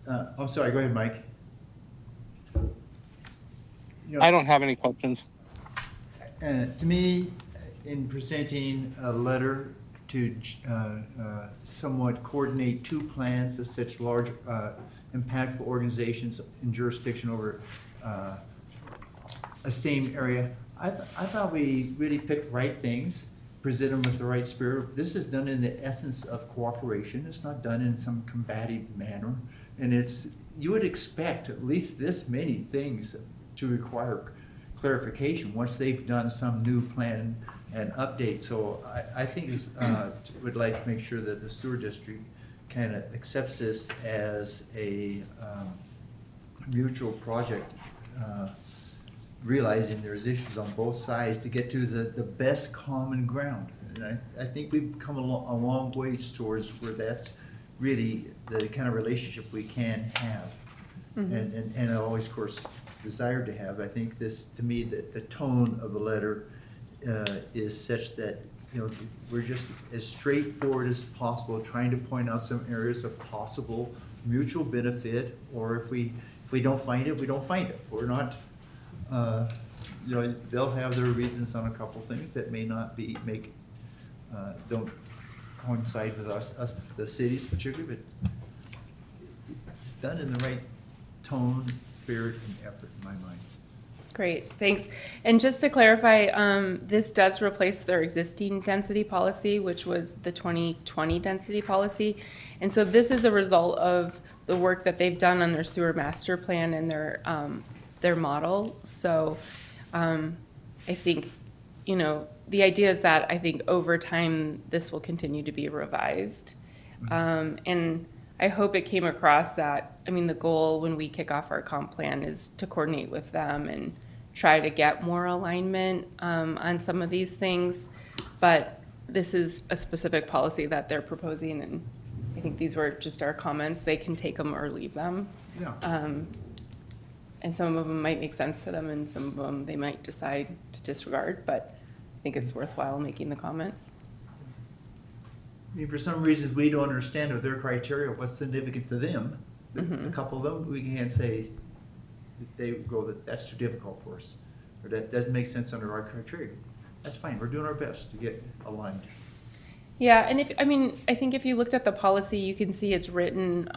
I'm sorry, go ahead, Mike. You know, I don't have any questions. To me, in presenting a letter to somewhat coordinate two plans of such large, impactful organizations in jurisdiction over a same area, I thought we really picked right things, present them with the right spirit. This is done in the essence of cooperation. It's not done in some combative manner. And you would expect at least this many things to require clarification once they've done some new plan and update. So I think would like to make sure that the sewer district kind of accepts this as a mutual project, realizing there's issues on both sides to get to the best common ground. And I think we've come a long ways towards where that's really the kind of relationship we can have. And I always, of course, desire to have. I think this, to me, the tone of the letter is such that, you know, we're just as straightforward as possible, trying to point out some areas of possible mutual benefit, or if we don't find it, we don't find it. We're not, you know, they'll have their reasons on a couple things that may not don't coincide with us, the cities particularly, but done in the right tone, spirit, and effort in my mind. Great, thanks. And just to clarify, this does replace their existing density policy, which was the 2020 density policy. And so this is a result of the work that they've done on their sewer master plan and their model. So I think, you know, the idea is that I think over time, this will continue to be revised. And I hope it came across that, I mean, the goal when we kick off our comp plan is to coordinate with them and try to get more alignment on some of these things. But this is a specific policy that they're proposing, and I think these were just our comments. They can take them or leave them. Yeah. And some of them might make sense to them, and some of them they might decide to disregard, but I think it's worthwhile making the comments. I mean, for some reason, we don't understand what their criteria, what's significant to them. A couple of them, we can't say, they go, that's too difficult for us, or that doesn't make sense under our criteria. That's fine, we're doing our best to get aligned. Yeah, and I think if you looked at the policy, you can see it's written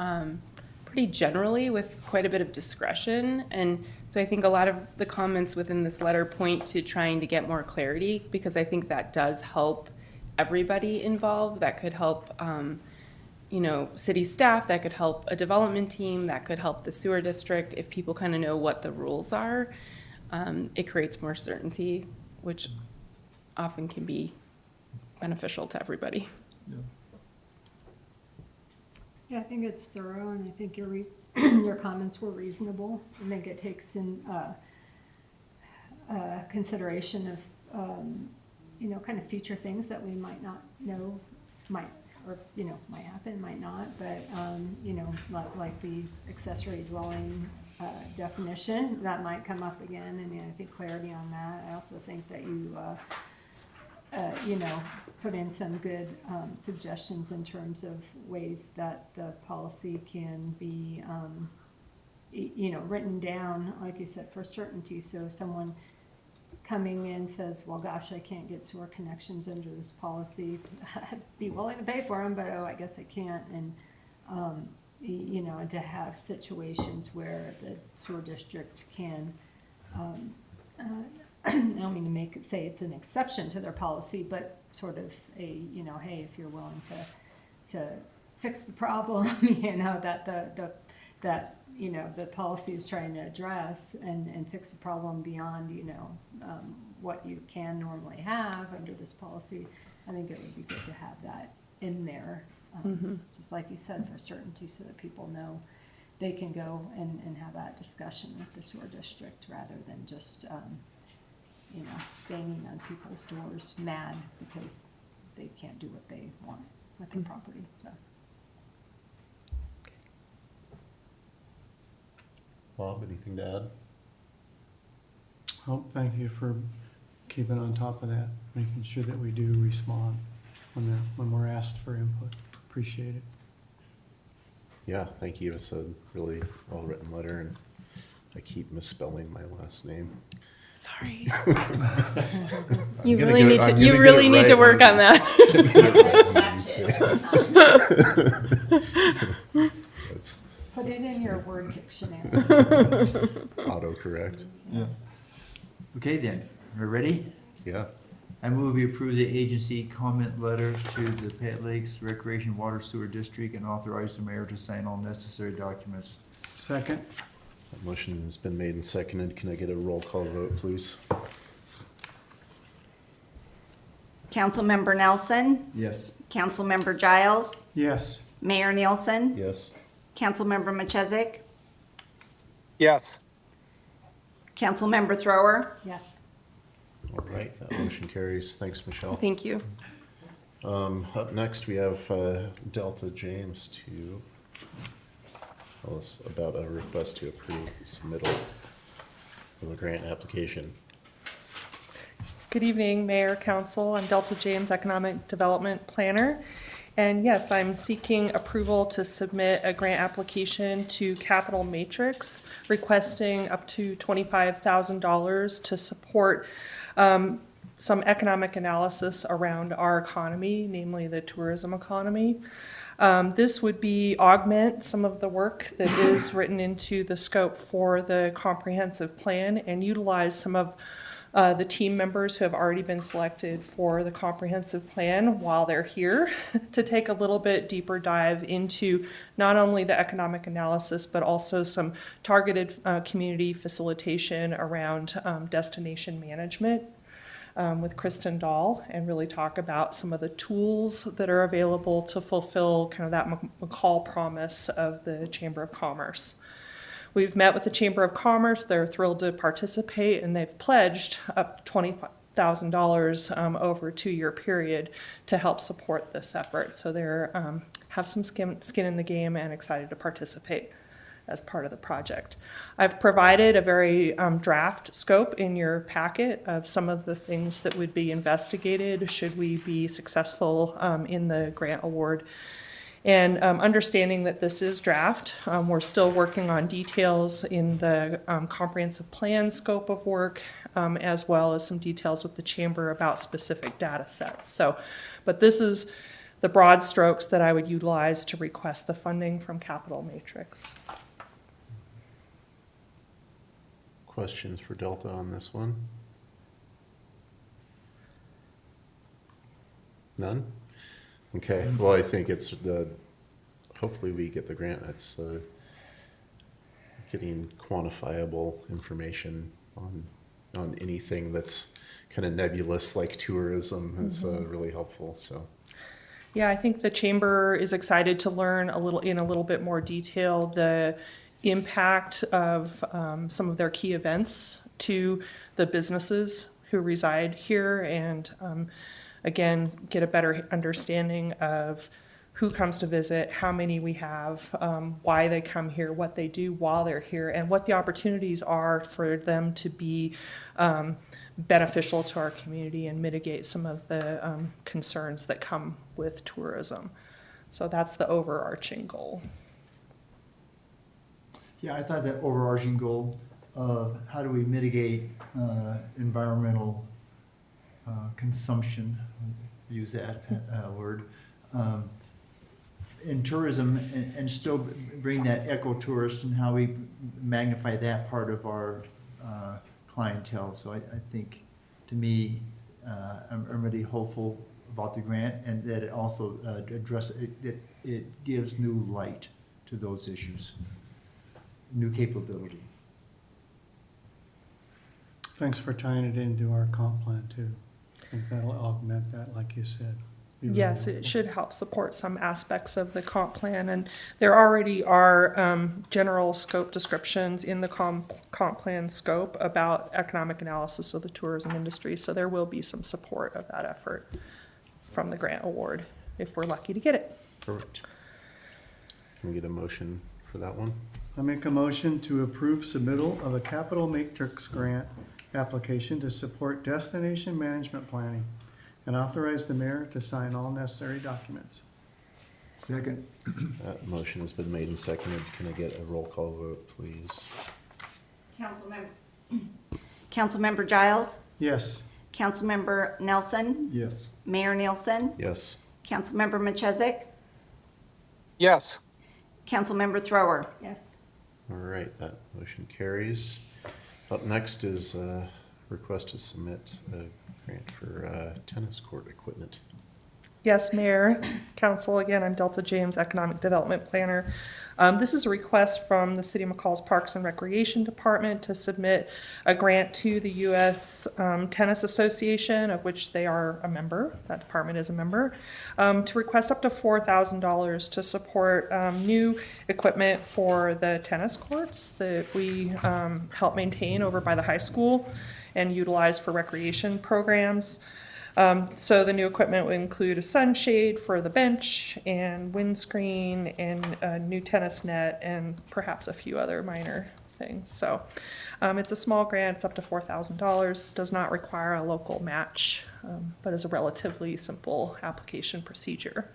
pretty generally with quite a bit of discretion. And so I think a lot of the comments within this letter point to trying to get more clarity, because I think that does help everybody involved. That could help, you know, city staff, that could help a development team, that could help the sewer district. If people kind of know what the rules are, it creates more certainty, which often can be beneficial to everybody. Yeah, I think it's thorough, and I think your comments were reasonable. I think it takes in consideration of you know, kind of future things that we might not know might happen, might not, but you know, like the accessory dwelling definition that might come up again, and I think clarity on that. I also think that you you know, put in some good suggestions in terms of ways that the policy can be, you know, written down, like you said, for certainty. So someone coming in says, well, gosh, I can't get sewer connections under this policy. I'd be willing to pay for them, but oh, I guess I can't. And, you know, and to have situations where the sewer district can, I don't mean to say it's an exception to their policy, but sort of a, you know, hey, if you're willing to fix the problem, you know, that you know, the policy is trying to address and fix the problem beyond, you know, what you can normally have under this policy. I think it would be good to have that in there, just like you said, for certainty, so that people know they can go and have that discussion with the sewer district rather than just, you know, banging on people's doors mad because they can't do what they want with their property, so. Bob, anything to add? Oh, thank you for keeping on top of that, making sure that we do respond when we're asked for input. Appreciate it. Yeah, thank you. It's a really well-written letter, and I keep misspelling my last name. Sorry. You You really need to work on that. That's Put it in your word dictionary. autocorrect. Yeah. Okay then, we're ready? Yeah. I move we approve the agency comment letter to the Pet Lakes Recreation Water Sewer District and authorize the mayor to sign all necessary documents. Second? That motion has been made and seconded. Can I get a roll call vote, please? Councilmember Nelson, Yes. Councilmember Giles, Yes. Mayor Nielsen, Yes. Councilmember Machezik, Yes. Councilmember Thrower, Yes. All right, that motion carries. Thanks, Michelle. Thank you. Up next, we have Delta James to tell us about a request to approve the submittal of a grant application. Good evening, Mayor, Council. I'm Delta James, Economic Development Planner. And yes, I'm seeking approval to submit a grant application to Capital Matrix, requesting up to $25,000 to support some economic analysis around our economy, namely the tourism economy. This would augment some of the work that is written into the scope for the comprehensive plan and utilize some of the team members who have already been selected for the comprehensive plan while they're here to take a little bit deeper dive into not only the economic analysis, but also some targeted community facilitation around destination management with Kristen Dahl, and really talk about some of the tools that are available to fulfill kind of that McCall promise of the Chamber of Commerce. We've met with the Chamber of Commerce. They're thrilled to participate, and they've pledged up $20,000 over a 2-year period to help support this effort. So they're have some skin in the game and excited to participate as part of the project. I've provided a very draft scope in your packet of some of the things that would be investigated should we be successful in the grant award. And understanding that this is draft, we're still working on details in the comprehensive plan scope of work, as well as some details with the chamber about specific data sets. So, but this is the broad strokes that I would utilize to request the funding from Capital Matrix. Questions for Delta on this one? None? Okay, well, I think it's hopefully we get the grant. It's getting quantifiable information on anything that's kind of nebulous like tourism is really helpful, so. Yeah, I think the chamber is excited to learn in a little bit more detail the impact of some of their key events to the businesses who reside here, and again, get a better understanding of who comes to visit, how many we have, why they come here, what they do while they're here, and what the opportunities are for them to be beneficial to our community and mitigate some of the concerns that come with tourism. So that's the overarching goal. Yeah, I thought that overarching goal of how do we mitigate environmental consumption, use that word, in tourism and still bring that eco-tourist and how we magnify that part of our clientele. So I think, to me, I'm really hopeful about the grant and that it also it gives new light to those issues, new capability. Thanks for tying it into our comp plan too. I think that'll augment that, like you said. Be really Yes, it helpful. should help support some aspects of the comp plan, and there already are general scope descriptions in the comp plan scope about economic analysis of the tourism industry, so there will be some support of that effort from the grant award, if we're lucky to get it. Perfect. Can we get a motion for that one? I make a motion to approve submittal of a capital matrix grant application to support destination management planning and authorize the mayor to sign all necessary documents. Second. That motion has been made and seconded. Can I get a roll call vote, please? Councilmember Giles, Yes. Councilmember Nelson, Yes. Mayor Nielsen, Yes. Councilmember Machezik, Yes. Councilmember Thrower. Yes. All right, that motion carries. Up next is a request to submit a grant for tennis court equipment. Yes, Mayor, Council, again, I'm Delta James, Economic Development Planner. This is a request from the City of McCall's Parks and Recreation Department to submit a grant to the U.S. Tennis Association, of which they are a member, that department is a member, to request up to $4,000 to support new equipment for the tennis courts that we help maintain over by the high school and utilize for recreation programs. So the new equipment would include a sunshade for the bench and windscreen and a new tennis net and perhaps a few other minor things. So it's a small grant, it's up to $4,000, does not require a local match, but is a relatively simple application procedure.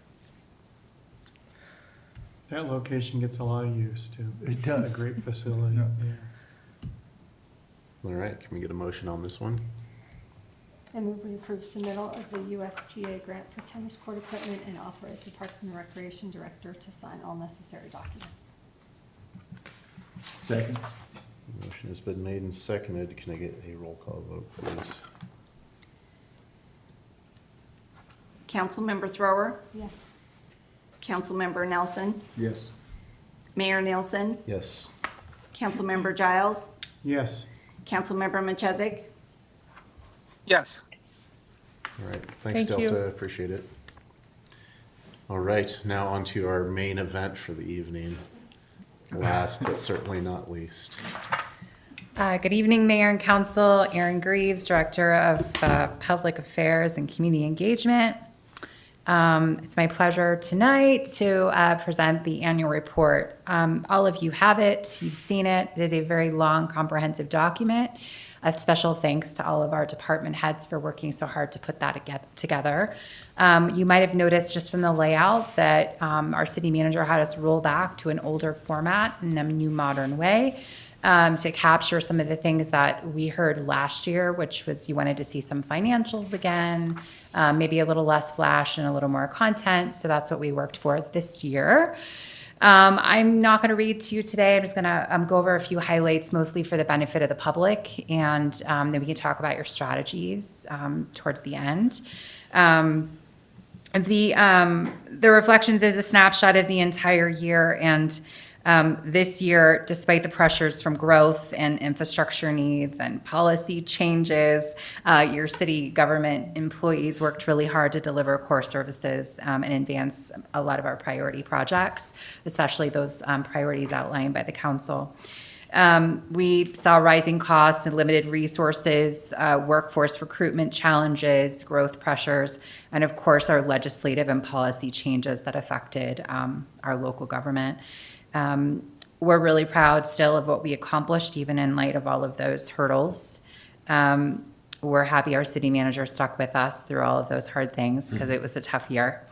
That location gets a lot of use too. It does. It's a great facility. Yeah. Yeah. All right, can we get a motion on this one? I move we approve submittal of the USTA grant for tennis court equipment and authorize the Parks and Recreation Director to sign all necessary documents. Second. Motion has been made and seconded. Can I get a roll call vote, please? Councilmember Thrower, Yes. Councilmember Nelson, Yes. Mayor Nielsen, Yes. Councilmember Giles, Yes. Councilmember Machezik, Yes. All right, thanks, Thank you. Delta, appreciate it. All right, now on to our main event for the evening. Last but certainly not least. Good evening, Mayor and Council. Erin Greaves, Director of Public Affairs and Community Engagement. It's my pleasure tonight to present the annual report. All of you have it. You've seen it. It is a very long, comprehensive document. A special thanks to all of our department heads for working so hard to put that together. You might have noticed just from the layout that our city manager had us roll back to an older format in a new modern way to capture some of the things that we heard last year, which was you wanted to see some financials again, maybe a little less flash and a little more content. So that's what we worked for this year. I'm not going to read to you today. I'm just going to go over a few highlights, mostly for the benefit of the public, and then we can talk about your strategies towards the end. The reflections is a snapshot of the entire year, and this year, despite the pressures from growth and infrastructure needs and policy changes, your city government employees worked really hard to deliver core services and advance a lot of our priority projects, especially those priorities outlined by the council. We saw rising costs and limited resources, workforce recruitment challenges, growth pressures, and of course, our legislative and policy changes that affected our local government. We're really proud still of what we accomplished, even in light of all of those hurdles. We're happy our city manager stuck with us through all of those hard things because it was a tough year.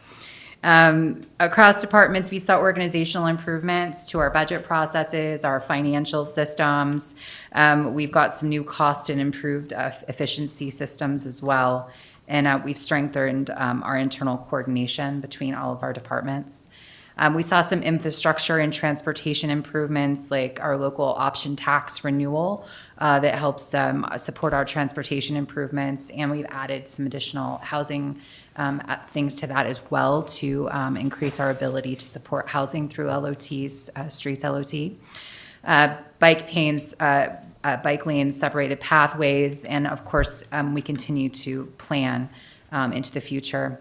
Across departments, we saw organizational improvements to our budget processes, our financial systems. We've got some new cost and improved efficiency systems as well. And we've strengthened our internal coordination between all of our departments. We saw some infrastructure and transportation improvements, like our local option tax renewal that helps support our transportation improvements. And we've added some additional housing things to that as well to increase our ability to support housing through LOTs, streets LOT. Bike lanes, separated pathways, and of course, we continue to plan into the future.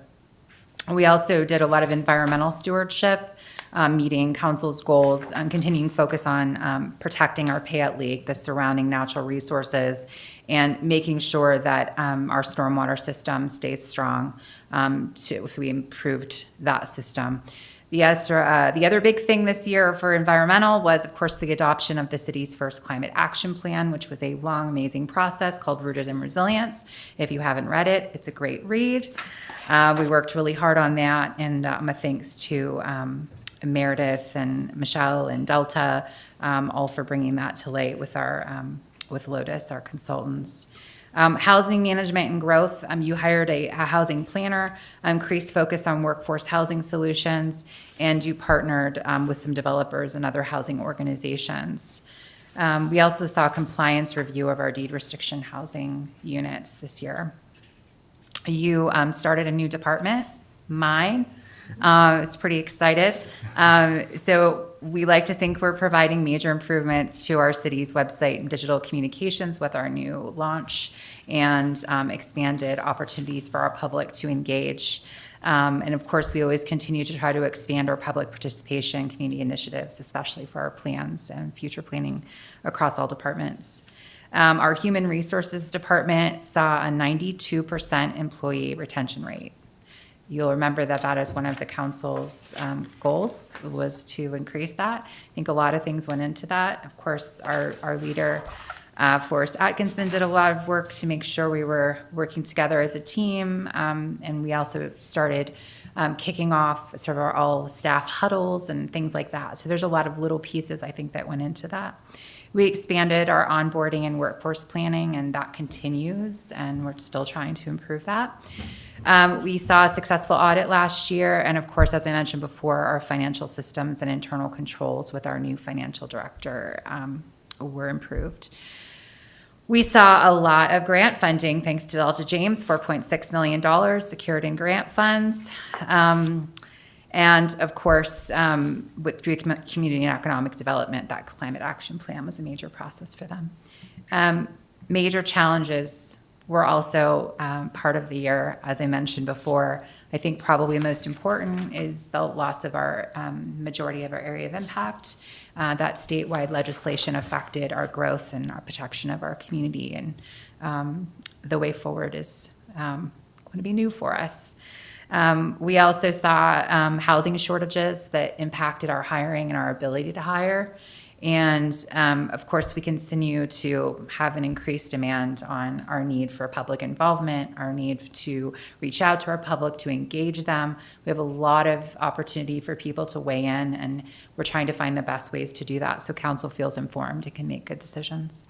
We also did a lot of environmental stewardship, meeting council's goals, continuing focus on protecting our Payette Lake, the surrounding natural resources, and making sure that our stormwater system stays strong. So we improved that system. The other big thing this year for environmental was, of course, the adoption of the city's first climate action plan, which was a long, amazing process called Rooted in Resilience. If you haven't read it, it's a great read. We worked really hard on that, and a thanks to Meredith and Michelle and Delta, all for bringing that to light with our with Lotus, our consultants. Housing management and growth, you hired a housing planner, increased focus on workforce housing solutions, and you partnered with some developers and other housing organizations. We also saw compliance review of our deed restriction housing units this year. You started a new department, mine. I was pretty excited. So we like to think we're providing major improvements to our city's website and digital communications with our new launch and expanded opportunities for our public to engage. And of course, we always continue to try to expand our public participation, community initiatives, especially for our plans and future planning across all departments. Our human resources department saw a 92% employee retention rate. You'll remember that that is one of the council's goals, was to increase that. I think a lot of things went into that. Of course, our leader, Forrest Atkinson, did a lot of work to make sure we were working together as a team. And we also started kicking off sort of our all staff huddles and things like that. So there's a lot of little pieces, I think, that went into that. We expanded our onboarding and workforce planning, and that continues, and we're still trying to improve that. We saw a successful audit last year, and of course, as I mentioned before, our financial systems and internal controls with our new financial director were improved. We saw a lot of grant funding thanks to Delta James, $4.6 million secured in grant funds. And of course, through community and economic development, that climate action plan was a major process for them. Major challenges were also part of the year, as I mentioned before. I think probably most important is the loss of our majority of our area of impact. That statewide legislation affected our growth and our protection of our community, and the way forward is going to be new for us. We also saw housing shortages that impacted our hiring and our ability to hire. And of course, we continue to have an increased demand on our need for public involvement, our need to reach out to our public, to engage them. We have a lot of opportunity for people to weigh in, and we're trying to find the best ways to do that so council feels informed and can make good decisions.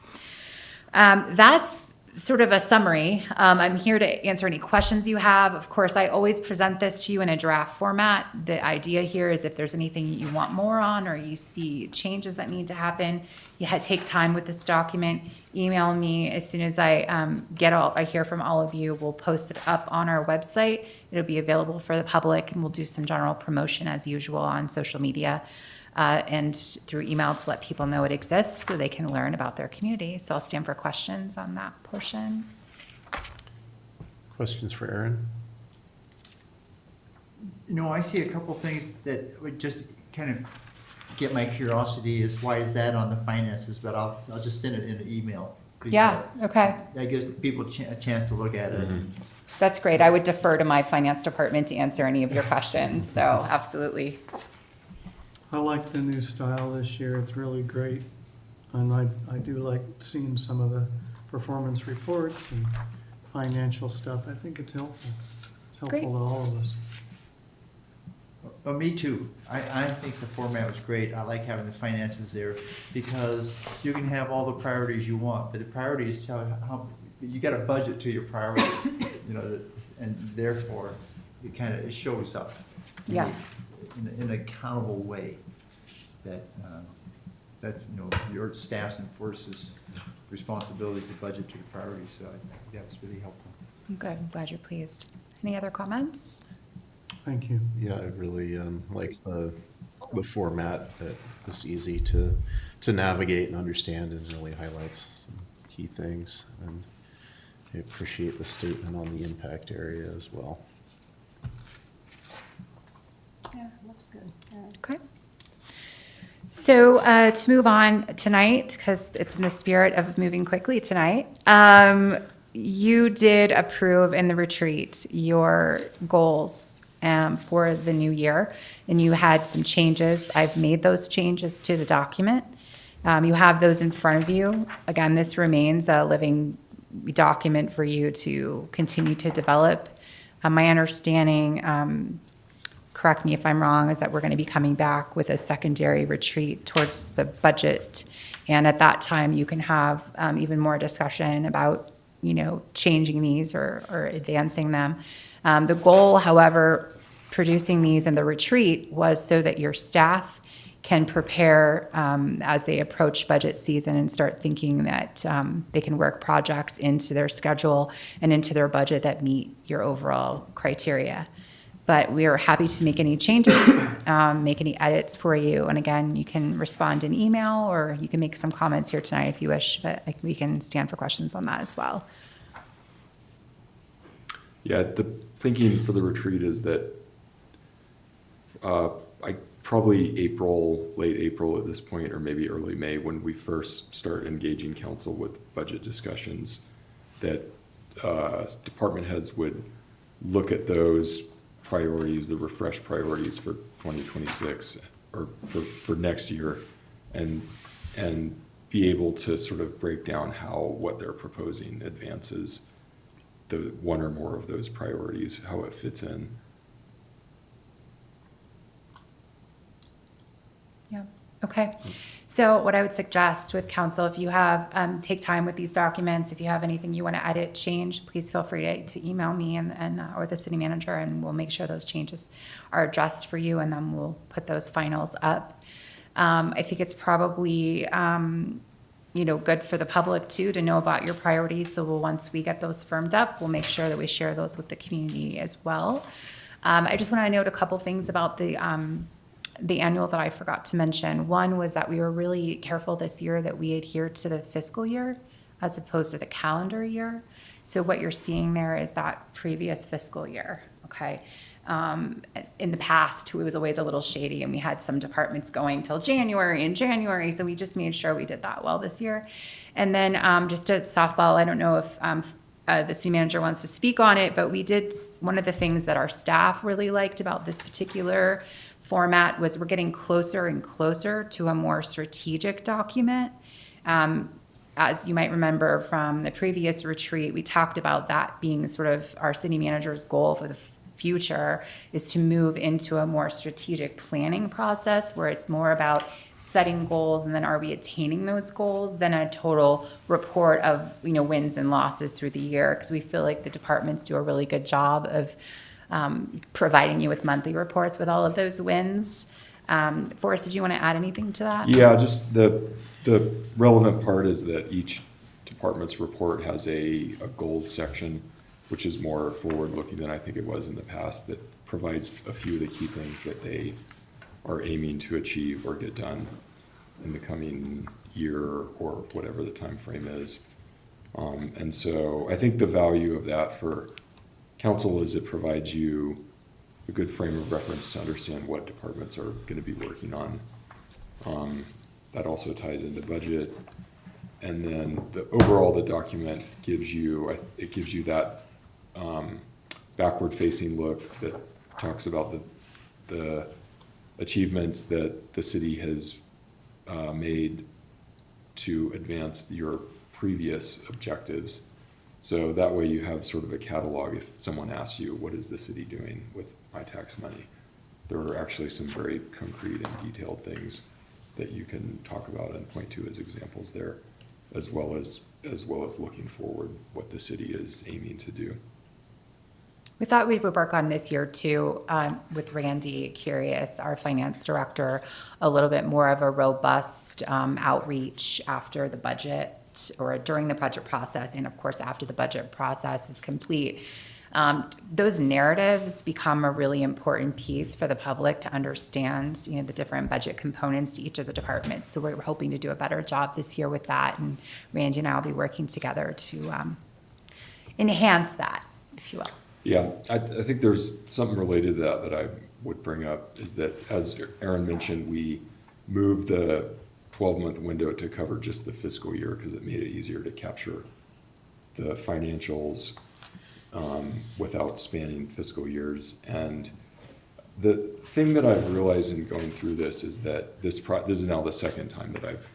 That's sort of a summary. I'm here to answer any questions you have. Of course, I always present this to you in a draft format. The idea here is if there's anything you want more on or you see changes that need to happen, you take time with this document, email me as soon as I hear from all of you. We'll post it up on our website. It'll be available for the public, and we'll do some general promotion as usual on social media. And through email to let people know it exists so they can learn about their community. So I'll stand for questions on that portion. Questions for Aaron? I see a couple things that would just kind of get my curiosity is why is that on the finances, but I'll just send it in an email. Yeah, okay. That gives people a chance to look at it. That's great. I would defer to my finance department to answer any of your questions, so absolutely. I like the new style this year, it's really great. And I do like seeing some of the performance reports and financial stuff. I think it's helpful. It's helpful Great. to all of us. Well, me too. I think the format was great. I like having the finances there because you can have all the priorities you want, but the priorities tell how, you got a budget to your priority, you know, and therefore it shows up. Yeah. In an accountable way that, that's, you know, your staff's and forces responsibility to budget to the priorities. So I think that's really helpful. Good, I'm glad you're pleased. Any other comments? Thank you. Yeah, I really like the format. It's easy to navigate and understand, and really highlights some key things. And I appreciate the statement on the impact area as well. Yeah, looks good. Yeah. Okay. So to move on tonight, because it's in the spirit of moving quickly tonight, you did approve in the retreat your goals for the new year, and you had some changes. I've made those changes to the document. You have those in front of you. Again, this remains a living document for you to continue to develop. My understanding, correct me if I'm wrong, is that we're going to be coming back with a secondary retreat towards the budget. And at that time, you can have even more discussion about, you know, changing these or advancing them. The goal, however, producing these in the retreat was so that your staff can prepare as they approach budget season and start thinking that they can work projects into their schedule and into their budget that meet your overall criteria. But we are happy to make any changes, make any edits for you. And again, you can respond in email or you can make some comments here tonight if you wish, but we can stand for questions on that as well. Yeah, the thinking for the retreat is that probably April, late April at this point, or maybe early May, when we first start engaging council with budget discussions, that department heads would look at those priorities, the refreshed priorities for 2026 or for next year, and be able to sort of break down how what they're proposing advances the one or more of those priorities, how it fits in. Yeah, okay. So what I would suggest with council, if you have, take time with these documents, if you have anything you want to edit, change, please feel free to email me and or the city manager, and we'll make sure those changes are addressed for you, and then we'll put those finals up. I think it's probably, you know, good for the public too to know about your priorities. So once we get those firmed up, we'll make sure that we share those with the community as well. I just want to note a couple things about the annual that I forgot to mention. One was that we were really careful this year that we adhered to the fiscal year as opposed to the calendar year. So what you're seeing there is that previous fiscal year, okay? In the past, it was always a little shady, and we had some departments going till January, so we just made sure we did that well this year. And then just a softball, I don't know if the city manager wants to speak on it, but we did, one of the things that our staff really liked about this particular format was we're getting closer and closer to a more strategic document. As you might remember from the previous retreat, we talked about that being sort of our city manager's goal for the future, is to move into a more strategic planning process where it's more about setting goals and then are we attaining those goals than a total report of, you know, wins and losses through the year, because we feel like the departments do a really good job of providing you with monthly reports with all of those wins. Forrest, did you want to add anything to that? Yeah, just the relevant part is that each department's report has a goals section, which is more forward-looking than I think it was in the past, that provides a few of the key things that they are aiming to achieve or get done in the coming year or whatever the time frame is. And so I think the value of that for council is it provides you a good frame of reference to understand what departments are going to be working on That also ties into budget. And then the document gives you, it gives you that backward-facing look that talks about the achievements that the city has made to advance your previous objectives. So that way you have sort of a catalog if someone asks you, what is the city doing with my tax money? There are actually some very concrete and detailed things that you can talk about and point to as examples there, as well as looking forward, what the city is aiming to do. We thought we would work on this year too, with Randy Curious, our finance director, a little bit more of a robust outreach after the budget or during the budget process, and of course after the budget process is complete. Those narratives become a really important piece for the public to understand, the different budget components to each of the departments. So we're hoping to do a better job this year with that, and Randy and I will be working together to enhance that, if you will. Yeah, I think there's something related to that I would bring up, is that, as Aaron mentioned, we moved the 12-month window to cover just the fiscal year because it made it easier to capture the financials without spanning fiscal years. And the thing that I've realized in going through this is that this is now the second time that I've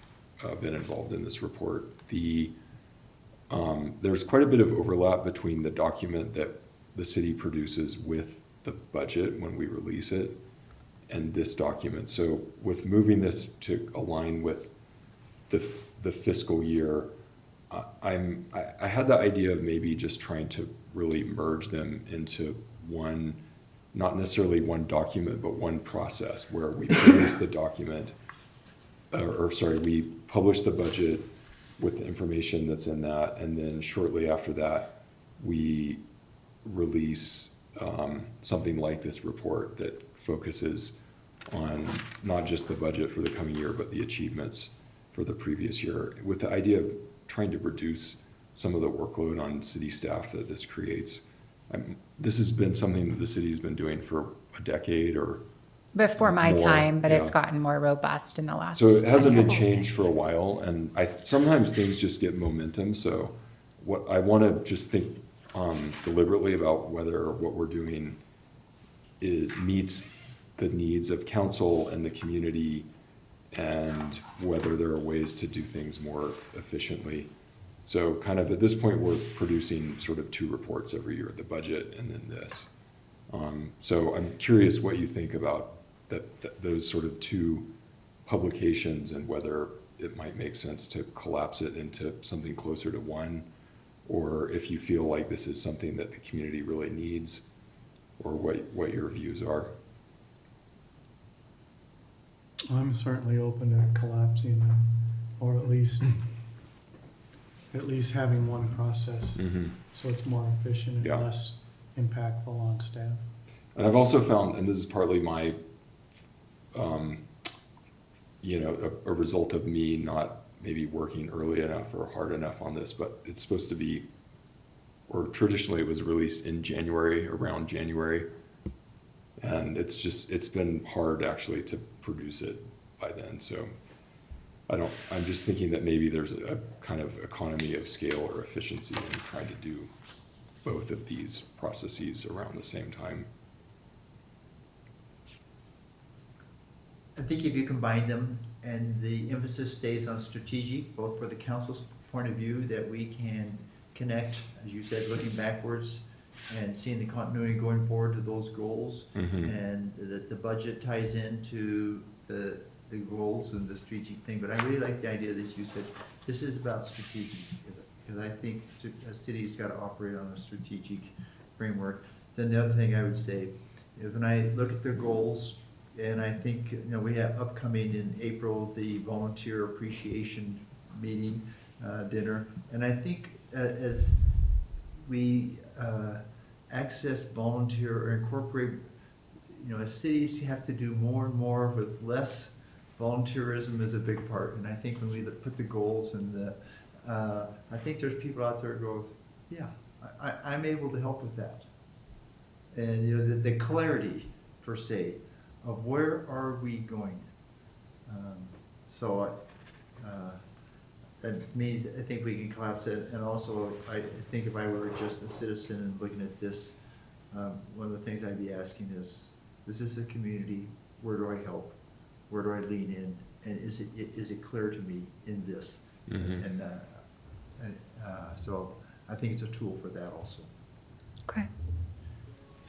been involved in this report. There's quite a bit of overlap between the document that the city produces with the budget when we release it and this document. So with moving this to align with the fiscal year, I had the idea of maybe just trying to really merge them into one, not necessarily one document, but one process where we produce the document, we publish the budget with the information that's in that, and then shortly after that, we release something like this report that focuses on not just the budget for the coming year, but the achievements for the previous year, with the idea of trying to reduce some of the workload on city staff that this creates. This has been something that the city's been doing for a decade or Before my more, time, but it's yeah. gotten more robust in the last. So it 10 hasn't been years. changed for a while, and sometimes things just get momentum. So what I want to just think deliberately about whether what we're doing meets the needs of council and the community, and whether there are ways to do things more efficiently. So kind of at this point, we're producing sort of 2 reports every year, the budget and then this. So I'm curious what you think about those sort of 2 publications and whether it might make sense to collapse it into something closer to one, or if you feel like this is something that the community really needs, or what your views are. I'm certainly open to collapsing them, or at least having one process, so it's more efficient and Yeah. less impactful on staff. And I've also found, and this is partly my, a result of me not maybe working early enough or hard enough on this, but it's supposed to be, or traditionally it was released in January, around January. And it's been hard actually to produce it by then. So I'm just thinking that maybe there's a kind of economy of scale or efficiency in trying to do both of these processes around the same time. I think if you combine them and the emphasis stays on strategic, both for the council's point of view, that we can connect, as you said, looking backwards and seeing the continuity going forward to those goals, and that the budget ties into the goals and the strategic thing. But I really like the idea that you said, this is about strategic, because I think a city's got to operate on a strategic framework. Then the other thing I would say is when I look at the goals, and I think, we have upcoming in April, the volunteer appreciation meeting, dinner. And I think as we access volunteer or incorporate, as cities have to do more and more with less, volunteerism is a big part. And I think when we put the goals and I think there's people out there who goes, yeah, I'm able to help with that. And the clarity per se of where are we going? So, that means, I think we can collapse it, and also, I think if I were just a citizen and looking at this, one of the things I'd be asking is, this is a community, where do I help? Where do I lean in? And is it clear to me in this? And so, I think it's a tool for that also. Okay.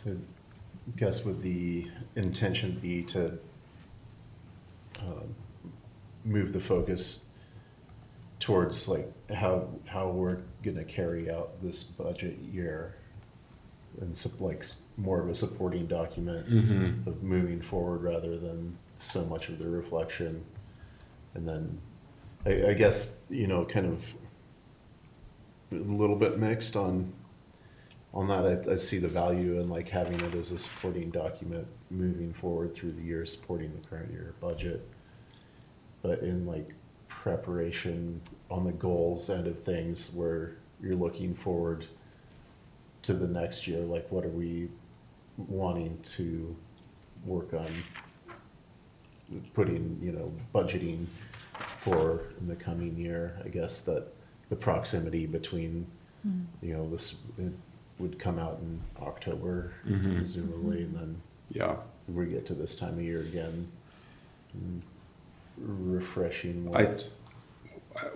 So, I guess would the intention be to move the focus towards like how we're gonna carry out this budget year? And like more of a supporting document of moving forward rather than so much of the reflection. And then I guess, you know, kind of a little bit mixed on that. I see the value in like having it as a supporting document moving forward through the year, supporting the current year budget. But in like preparation on the goals end of things where you're looking forward to the next year, like what are we wanting to work on putting, you know, budgeting for in the coming year? I guess that the proximity between, you know, this it would come out in October presumably, and then we get to this time of year again, refreshing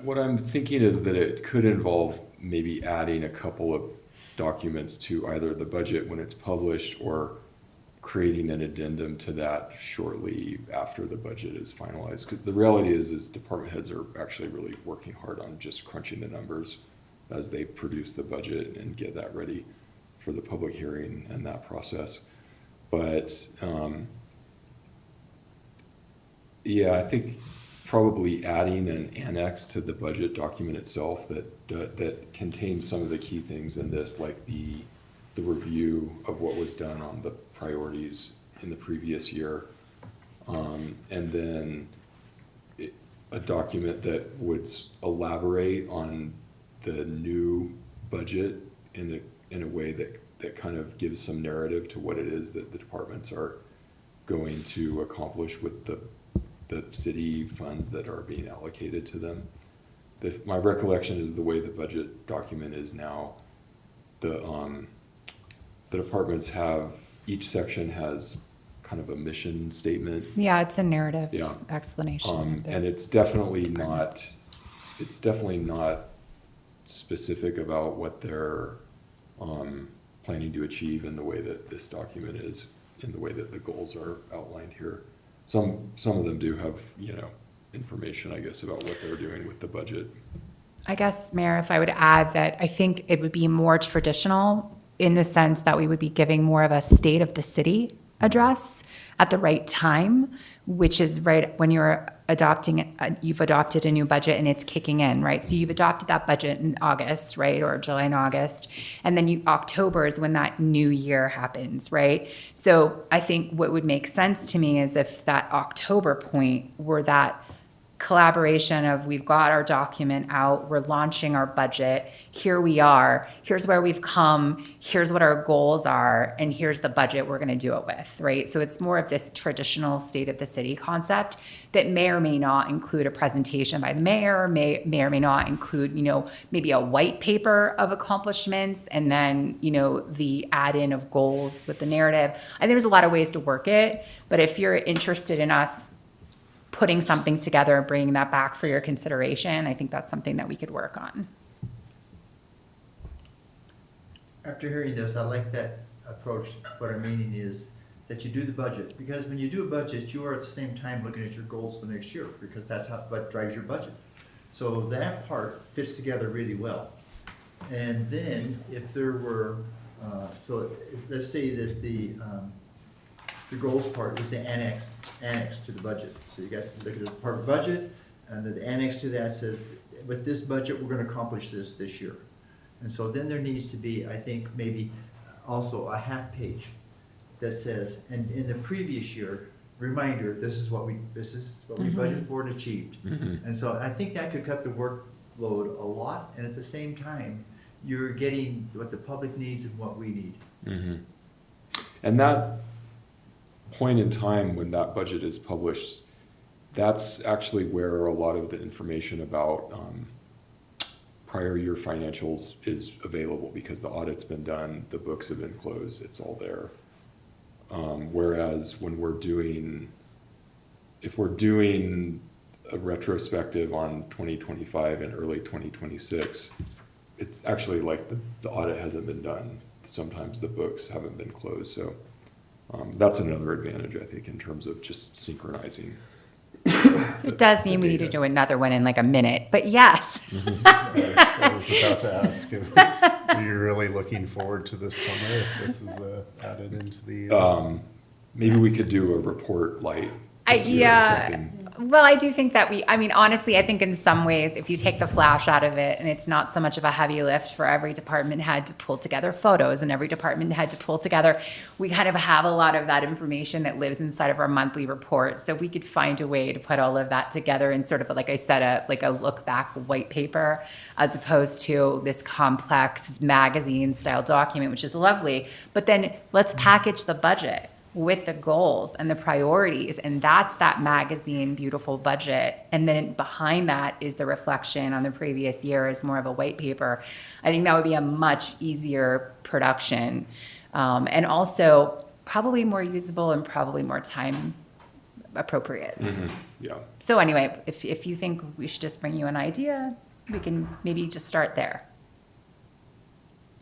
what I'm thinking is that it could involve maybe adding a couple of documents to either the budget when it's published or creating an addendum to that shortly after the budget is finalized. 'Cause the reality is department heads are actually really working hard on just crunching the numbers as they produce the budget and get that ready for the public hearing and that process. But I think probably adding an annex to the budget document itself that contains some of the key things in this, like the review of what was done on the priorities in the previous year, and then a document that would elaborate on the new budget in a way that kind of gives some narrative to what it is that the departments are going to accomplish with the city funds that are being allocated to them. My recollection is the way the budget document is now, the departments have, each section has kind of a mission statement. Yeah, it's a narrative explanation. And it's definitely not specific about what they're planning to achieve in the way that this document is, in the way that the goals are outlined here. Some of them do have, you know, information, I guess, about what they're doing with the budget. I guess, Mayor, if I would add that I think it would be more traditional in the sense that we would be giving more of a state of the city address at the right time, which is right when you're you've adopted a new budget and it's kicking in, right? So you've adopted that budget in August, right? Or July and August. And then October is when that new year happens, right? So I think what would make sense to me is if that October point were that collaboration of we've got our document out, we're launching our budget, here we are, here's where we've come, here's what our goals are, and here's the budget we're gonna do it with, right? So it's more of this traditional state of the city concept that may or may not include a presentation by the mayor, may or may not include, you know, maybe a white paper of accomplishments, and then, you know, the add-in of goals with the narrative. I think there's a lot of ways to work it, but if you're interested in us putting something together and bringing that back for your consideration, I think that's something that we could work on. After hearing this, I like that approach. What I'm meaning is that you do the budget, because when you do a budget, you are at the same time looking at your goals for next year, because that's what drives your budget. So that part fits together really well. And then if there were, let's say that the goals part is the annex to the budget. So you got to look at the department budget, and the annex to that says, with this budget, we're gonna accomplish this year. And so then there needs to be, I think, maybe also a half page that says, and in the previous year, reminder, this is what we budgeted for and achieved. And so I think that could cut the workload a lot, and at the same time, you're getting what the public needs and what we need. And that point in time when that budget is published, That's actually where a lot of the information about prior year financials is available, because the audit's been done, the books have been closed, it's all there. Whereas when if we're doing a retrospective on 2025 and early 2026, it's actually like the audit hasn't been done. Sometimes the books haven't been closed, so that's another advantage, I think, in terms of just synchronizing. So it does mean we need to do another one in like a minute, but yes. I was about to ask, are you really looking forward to this summer if this is added into the? Maybe we could do a report light this year or Yeah. something. Well, I do think that I mean, honestly, I think in some ways, if you take the flash out of it and it's not so much of a heavy lift for every department head to pull together photos and every department head to pull together, we kind of have a lot of that information that lives inside of our monthly report. So if we could find a way to put all of that together in sort of, like I said, a look back white paper, as opposed to this complex magazine style document, which is lovely. But then let's package the budget with the goals and the priorities, and that's that magazine beautiful budget, and then behind that is the reflection on the previous year as more of a white paper. I think that would be a much easier production, and also probably more usable and probably more time appropriate. Yeah. So anyway, if you think we should just bring you an idea, we can maybe just start there,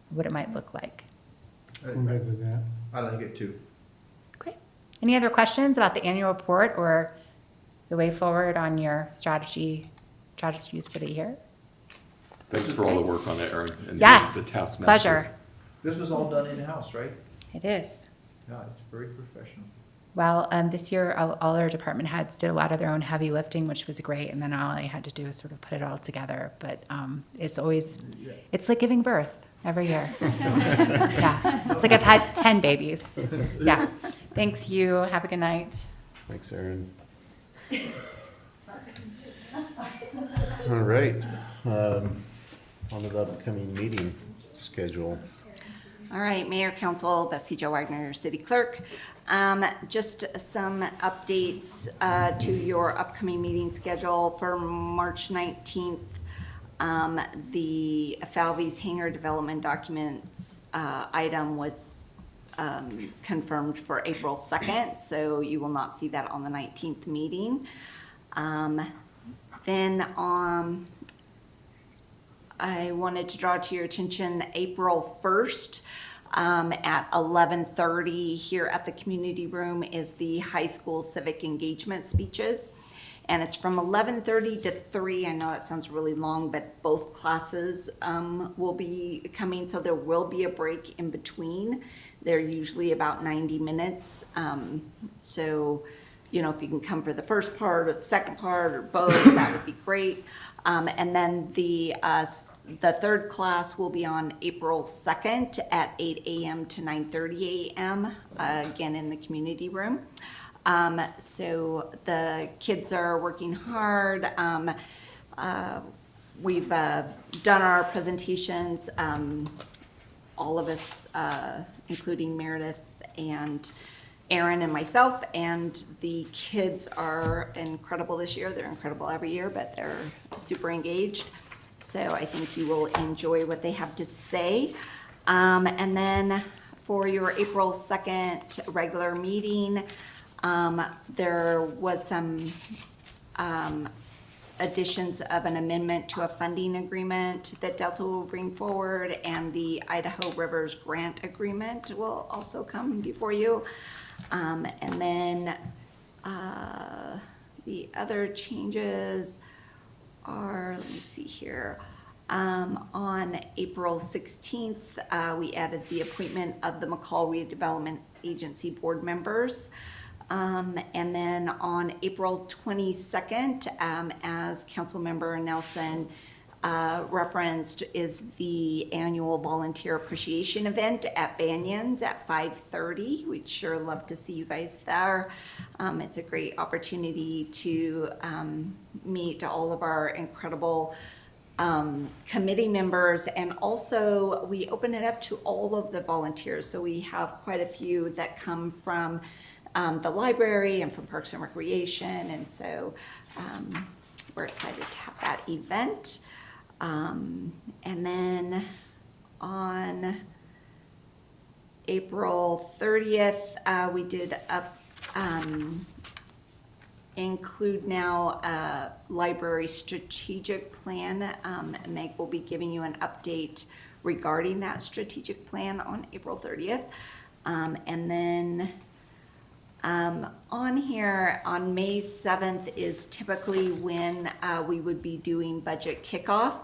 what it might look like. I'm good with that. I like it too. Any other questions about the annual report or the way forward on your strategies for the year? Thanks for all the work on it, Erin. And Yes, the taskmaster. pleasure. This was all done in-house, right? It is. Yeah, it's very professional. Well, this year, all our department heads did a lot of their own heavy lifting, which was great, and then all I had to do was sort of put it all together. But it's like giving birth every year. Yeah, it's like I've had 10 babies. Yeah. Thanks, you. Have a good night. Thanks, Erin. All right, on to the upcoming meeting schedule. All right, Mayor, Council, Bessie Jo Wagner, City Clerk. Just some updates to your upcoming meeting schedule for March 19th. The Falvey's Hangar Development Documents item was confirmed for April 2nd, so you will not see that on the 19th meeting. Then I wanted to draw to your attention April 1st at 11:30 here at the community room is the high school civic engagement speeches. And it's from 11:30 to 3. I know that sounds really long, but both classes will be coming, so there will be a break in between. They're usually about 90 minutes. So, if you can come for the first part or the second part or both, that would be great. And then the third class will be on April 2nd at 8 a.m. to 9:30 a.m., again in the community room. So the kids are working hard. We've done our presentations, all of us, including Meredith and Aaron and myself, and the kids are incredible this year. They're incredible every year, but they're super engaged. So I think you will enjoy what they have to say. And then for your April 2nd regular meeting, there was some additions of an amendment to a funding agreement that Delta will bring forward, and the Idaho Rivers Grant Agreement will also come before you. And then the other changes are, let me see here. On April 16th, we added the appointment of the McCall Redevelopment Agency board members. And then on April 22nd, as Councilmember Nelson referenced, is the annual volunteer appreciation event at Banyans at 5:30. We'd sure love to see you guys there. It's a great opportunity to meet all of our incredible committee members, and also we open it up to all of the volunteers. So we have quite a few that come from the library and from Parks and Recreation, and so we're excited to have that event. And then on April 30th, we did include now a library strategic plan. Meg will be giving you an update regarding that strategic plan on April 30th. And then on here, on May 7th is typically when we would be doing budget kickoff.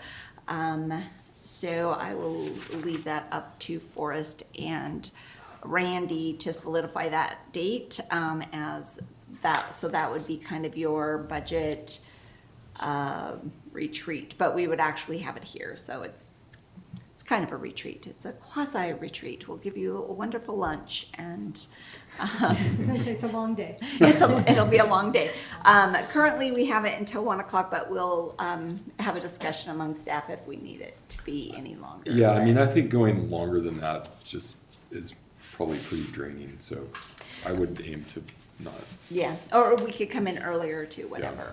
So I will leave that up to Forrest and Randy to solidify that date as that. So that would be kind of your budget retreat, but we would actually have it here. So it's kind of a retreat. It's a quasi retreat. We'll give you a wonderful lunch and It's a long day. it'll be a long day. Currently, we have it until 1 o'clock, but we'll have a discussion among staff if we need it to be any longer. Yeah, I But- mean, I think going longer than that just is probably pretty draining, so I would aim to not. Yeah, or we could come in earlier too, whatever.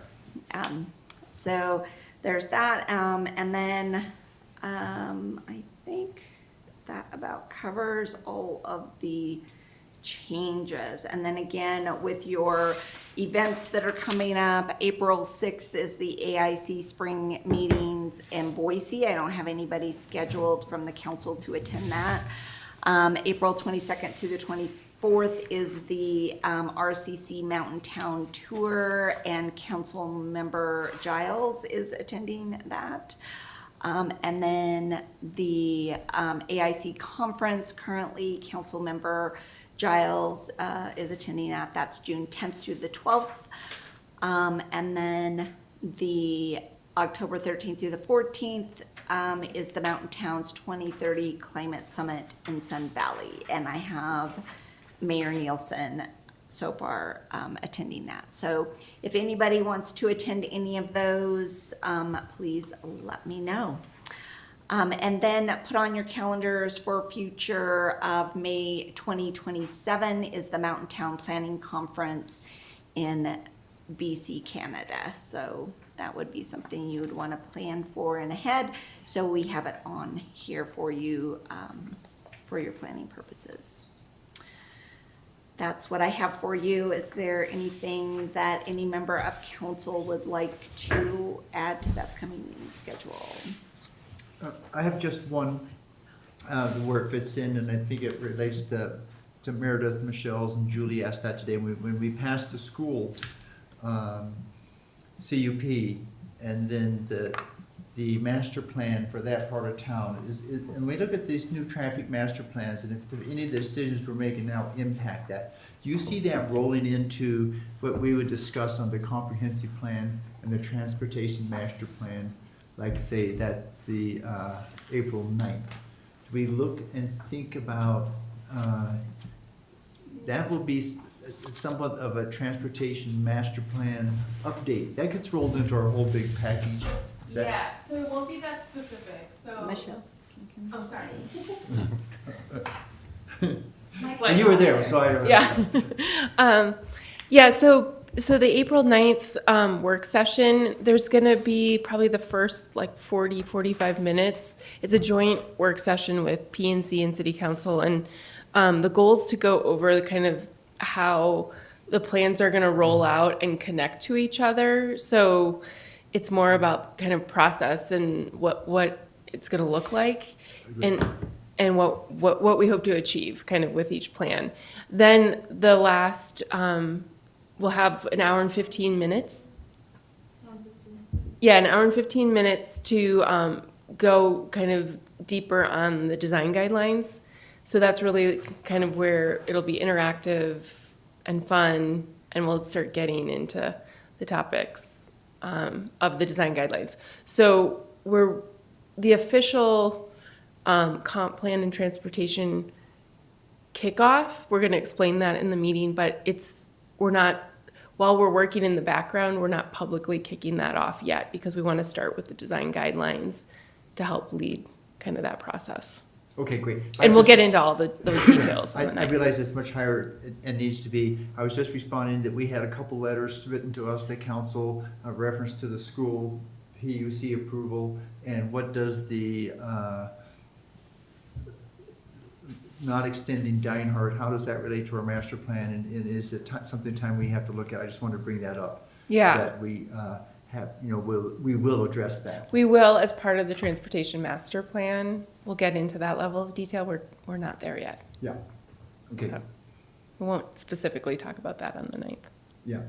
So there's that, and then I think that about covers all of the changes. And then again, with your events that are coming up, April 6th is the AIC spring meetings in Boise. I don't have anybody scheduled from the council to attend that. April 22nd through the 24th is the RCC Mountain Town Tour, and Council Member Giles is attending that. And then the AIC conference, currently Council Member Giles is attending that. That's June 10th through the 12th. And then the October 13th through the 14th is the Mountain Towns 2030 Climate Summit in Sun Valley. And I have Mayor Nielsen so far attending that. So if anybody wants to attend any of those, please let me know. And then put on your calendars for future of May 2027 is the Mountain Town Planning Conference in BC, Canada. So that would be something you would want to plan for and ahead. So we have it on here for you for your planning purposes. That's what I have for you. Is there anything that any member of council would like to add to the upcoming meeting schedule? I have just one, where it fits in, and I think it relates to Meredith, Michelle's, and Julie asked that today. When we passed the school CUP, and then the master plan for that part of town and we look at these new traffic master plans, and if any of the decisions we're making now impact that, do you see that rolling into what we would discuss on the comprehensive plan and the transportation master plan, like say that the April 9th? Do we look and think about that will be somewhat of a transportation master plan update that gets rolled into our whole big package? Is that- Yeah, so it won't be that specific, so. Michelle? Oh, sorry. And you were there, so I don't. Yeah. Yeah, so the April 9th work session, there's gonna be probably the first like 45 minutes. It's a joint work session with PNC and City Council, and the goal is to go over the kind of how the plans are gonna roll out and connect to each other. So it's more about kind of process and what it's gonna look like and what we hope to achieve kind of with each plan. Then the last, we'll have an hour and 15 minutes. Yeah, an hour and 15 minutes to go kind of deeper on the design guidelines. So that's really kind of where it'll be interactive and fun, and we'll start getting into the topics of the design guidelines. So the official comp plan and transportation kickoff, we're gonna explain that in the meeting, but while we're working in the background, we're not publicly kicking that off yet because we wanna start with the design guidelines to help lead kind of that process. Okay, great. And we'll get into all those details on the I night. realize it's much higher and needs to be. I was just responding that we had a couple letters written to us, the council, a reference to the school PUC approval, and what does the, not extending Dinehart, how does that relate to our master plan? And is it something we have to look at? I just wanted to bring that up. Yeah. That we have, we will address that. We will, as part of the transportation master plan, we'll get into that level of detail. We're not there yet. Yeah. Okay, So we won't specifically talk about that on the 9th. yeah,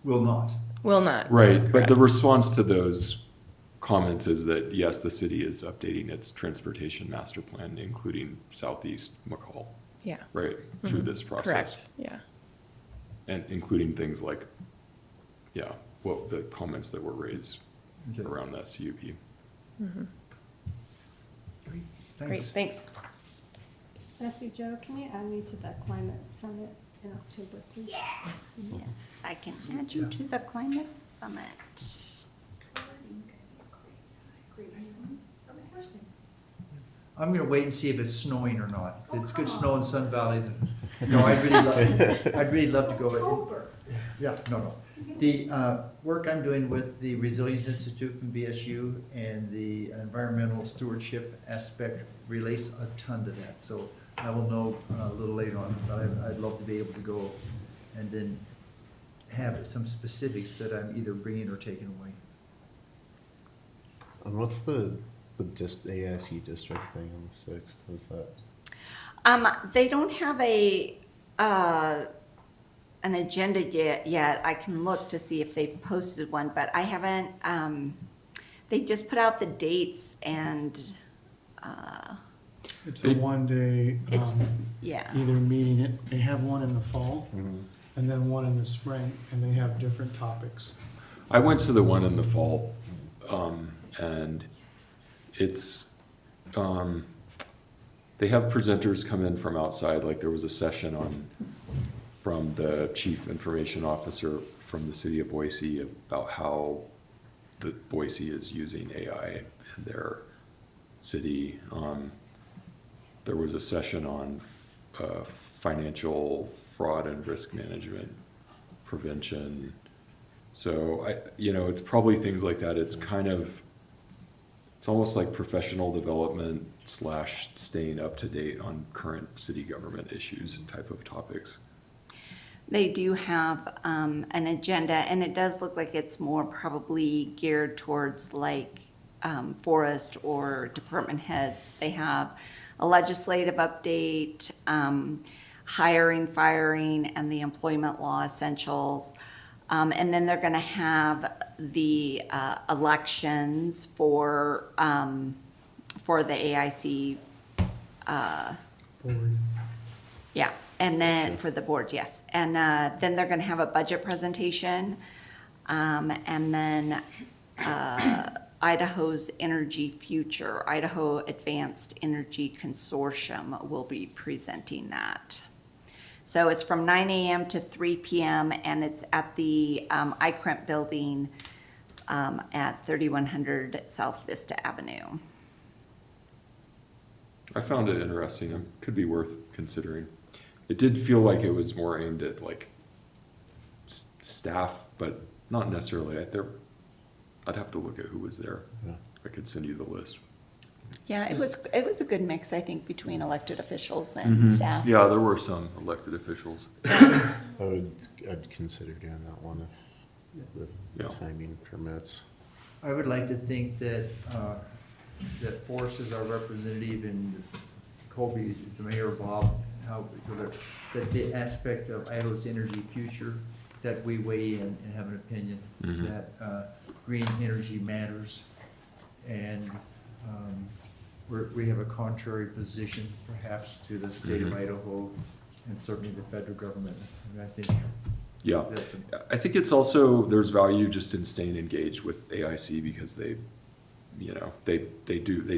will not. Will not. Right, but the Correct. response to those comments is that, yes, the city is updating its transportation master plan, including Southeast McCall, Yeah. right, through this process. Correct, yeah. And including things like, yeah, what the comments that were raised Okay. around that CUP. Great, Great, thanks. thanks. Bessie Joe, can you add me to that climate summit in October, please? Yes, I can add you to the climate summit. I'm gonna wait and see if it's snowing or not. If it's good snow in Sun Valley, then, no, I'd really love to go. Yeah, no. The work I'm doing with the Resilience Institute from BSU and the environmental stewardship aspect relates a ton to that. So I will know a little later on, but I'd love to be able to go and then have some specifics that I'm either bringing or taking away. And what's the AIC district thing on the 6th? What's that? They don't have an agenda yet. I can look to see if they've posted one, but I haven't, they just put out the dates and, It's a one-day, it's, yeah. either meeting, they have one in the fall and then one in the spring, and they have different topics. I went to the one in the fall, and it's, they have presenters come in from outside, like there was a session from the chief information officer from the city of Boise about how the Boise is using AI in their city. There was a session on financial fraud and risk management prevention. So it's probably things like that. It's it's almost like professional development / staying up to date on current city government issues type of topics. They do have an agenda, and it does look like it's more probably geared towards like forest or department heads. They have a legislative update, hiring, firing, and the employment law essentials. And then they're going to have the elections for the AIC. Board. Yeah, and then for the board, yes. And then they're going to have a budget presentation. And then Idaho's Energy Future, Idaho Advanced Energy Consortium will be presenting that. So it's from 9 a.m. to 3 p.m. and it's at the ICREMP building at 3100 South Vista Avenue. I found it interesting. It could be worth considering. It did feel like it was more aimed at like staff, but not necessarily. I'd have to look at who was there. Yeah. I could send you the list. Yeah, it was a good mix, I think, between elected officials and staff. Yeah, there were some elected officials. I'd consider doing that one if the Yeah. timing permits. I would like to think that, that Forrest is our representative and Colby, the mayor, Bob, that the aspect of Idaho's energy future, that we weigh in and have an opinion, that green energy matters. And we have a contrary position perhaps to the state of Idaho and certainly the federal government. And I think Yeah, that's I think it's also, there's value just in staying engaged with AIC because they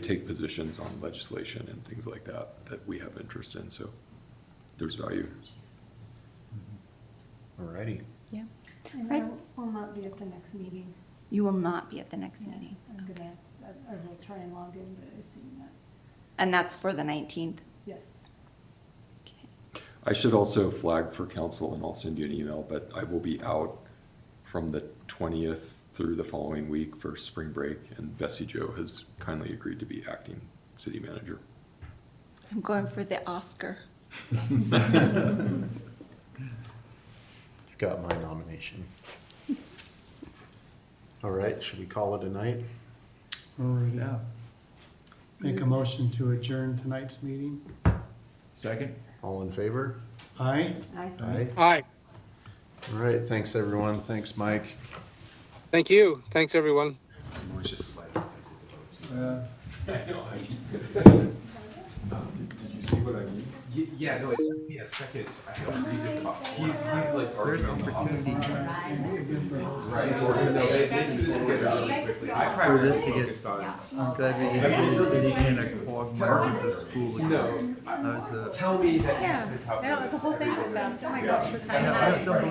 take positions on legislation and things like that we have interest in, so there's value. Alrighty. Yeah. And Right. I will not be at the next meeting. You will not be at the next Yeah, meeting. I'm gonna try and log in, but I assume that And that's for the 19th. Yes. I should also flag for council, and I'll send you an email, but I will be out from the 20th through the following week for spring break, and Bessie Jo has kindly agreed to be acting city manager. I'm going for the Oscar. You've got my nomination. All right, should we call it a night? Yeah. Make a motion to adjourn tonight's meeting. Second. All in favor? Aye? Aye. Aye. All right, thanks, everyone. Thanks, Mike. Thank you. Thanks, everyone. Did you see what I mean? Yeah, no, it took me a second. I had to read this about, he's like arguing on the opportunity. Right, so no, they threw this together really quickly. I For primarily this to get, focused on. I'm glad we didn't do any kind of quagmire with the school. No, That was the. tell me that you Yeah, said how. I know, the whole thing was that, oh my gosh, for time. It's unbelievable.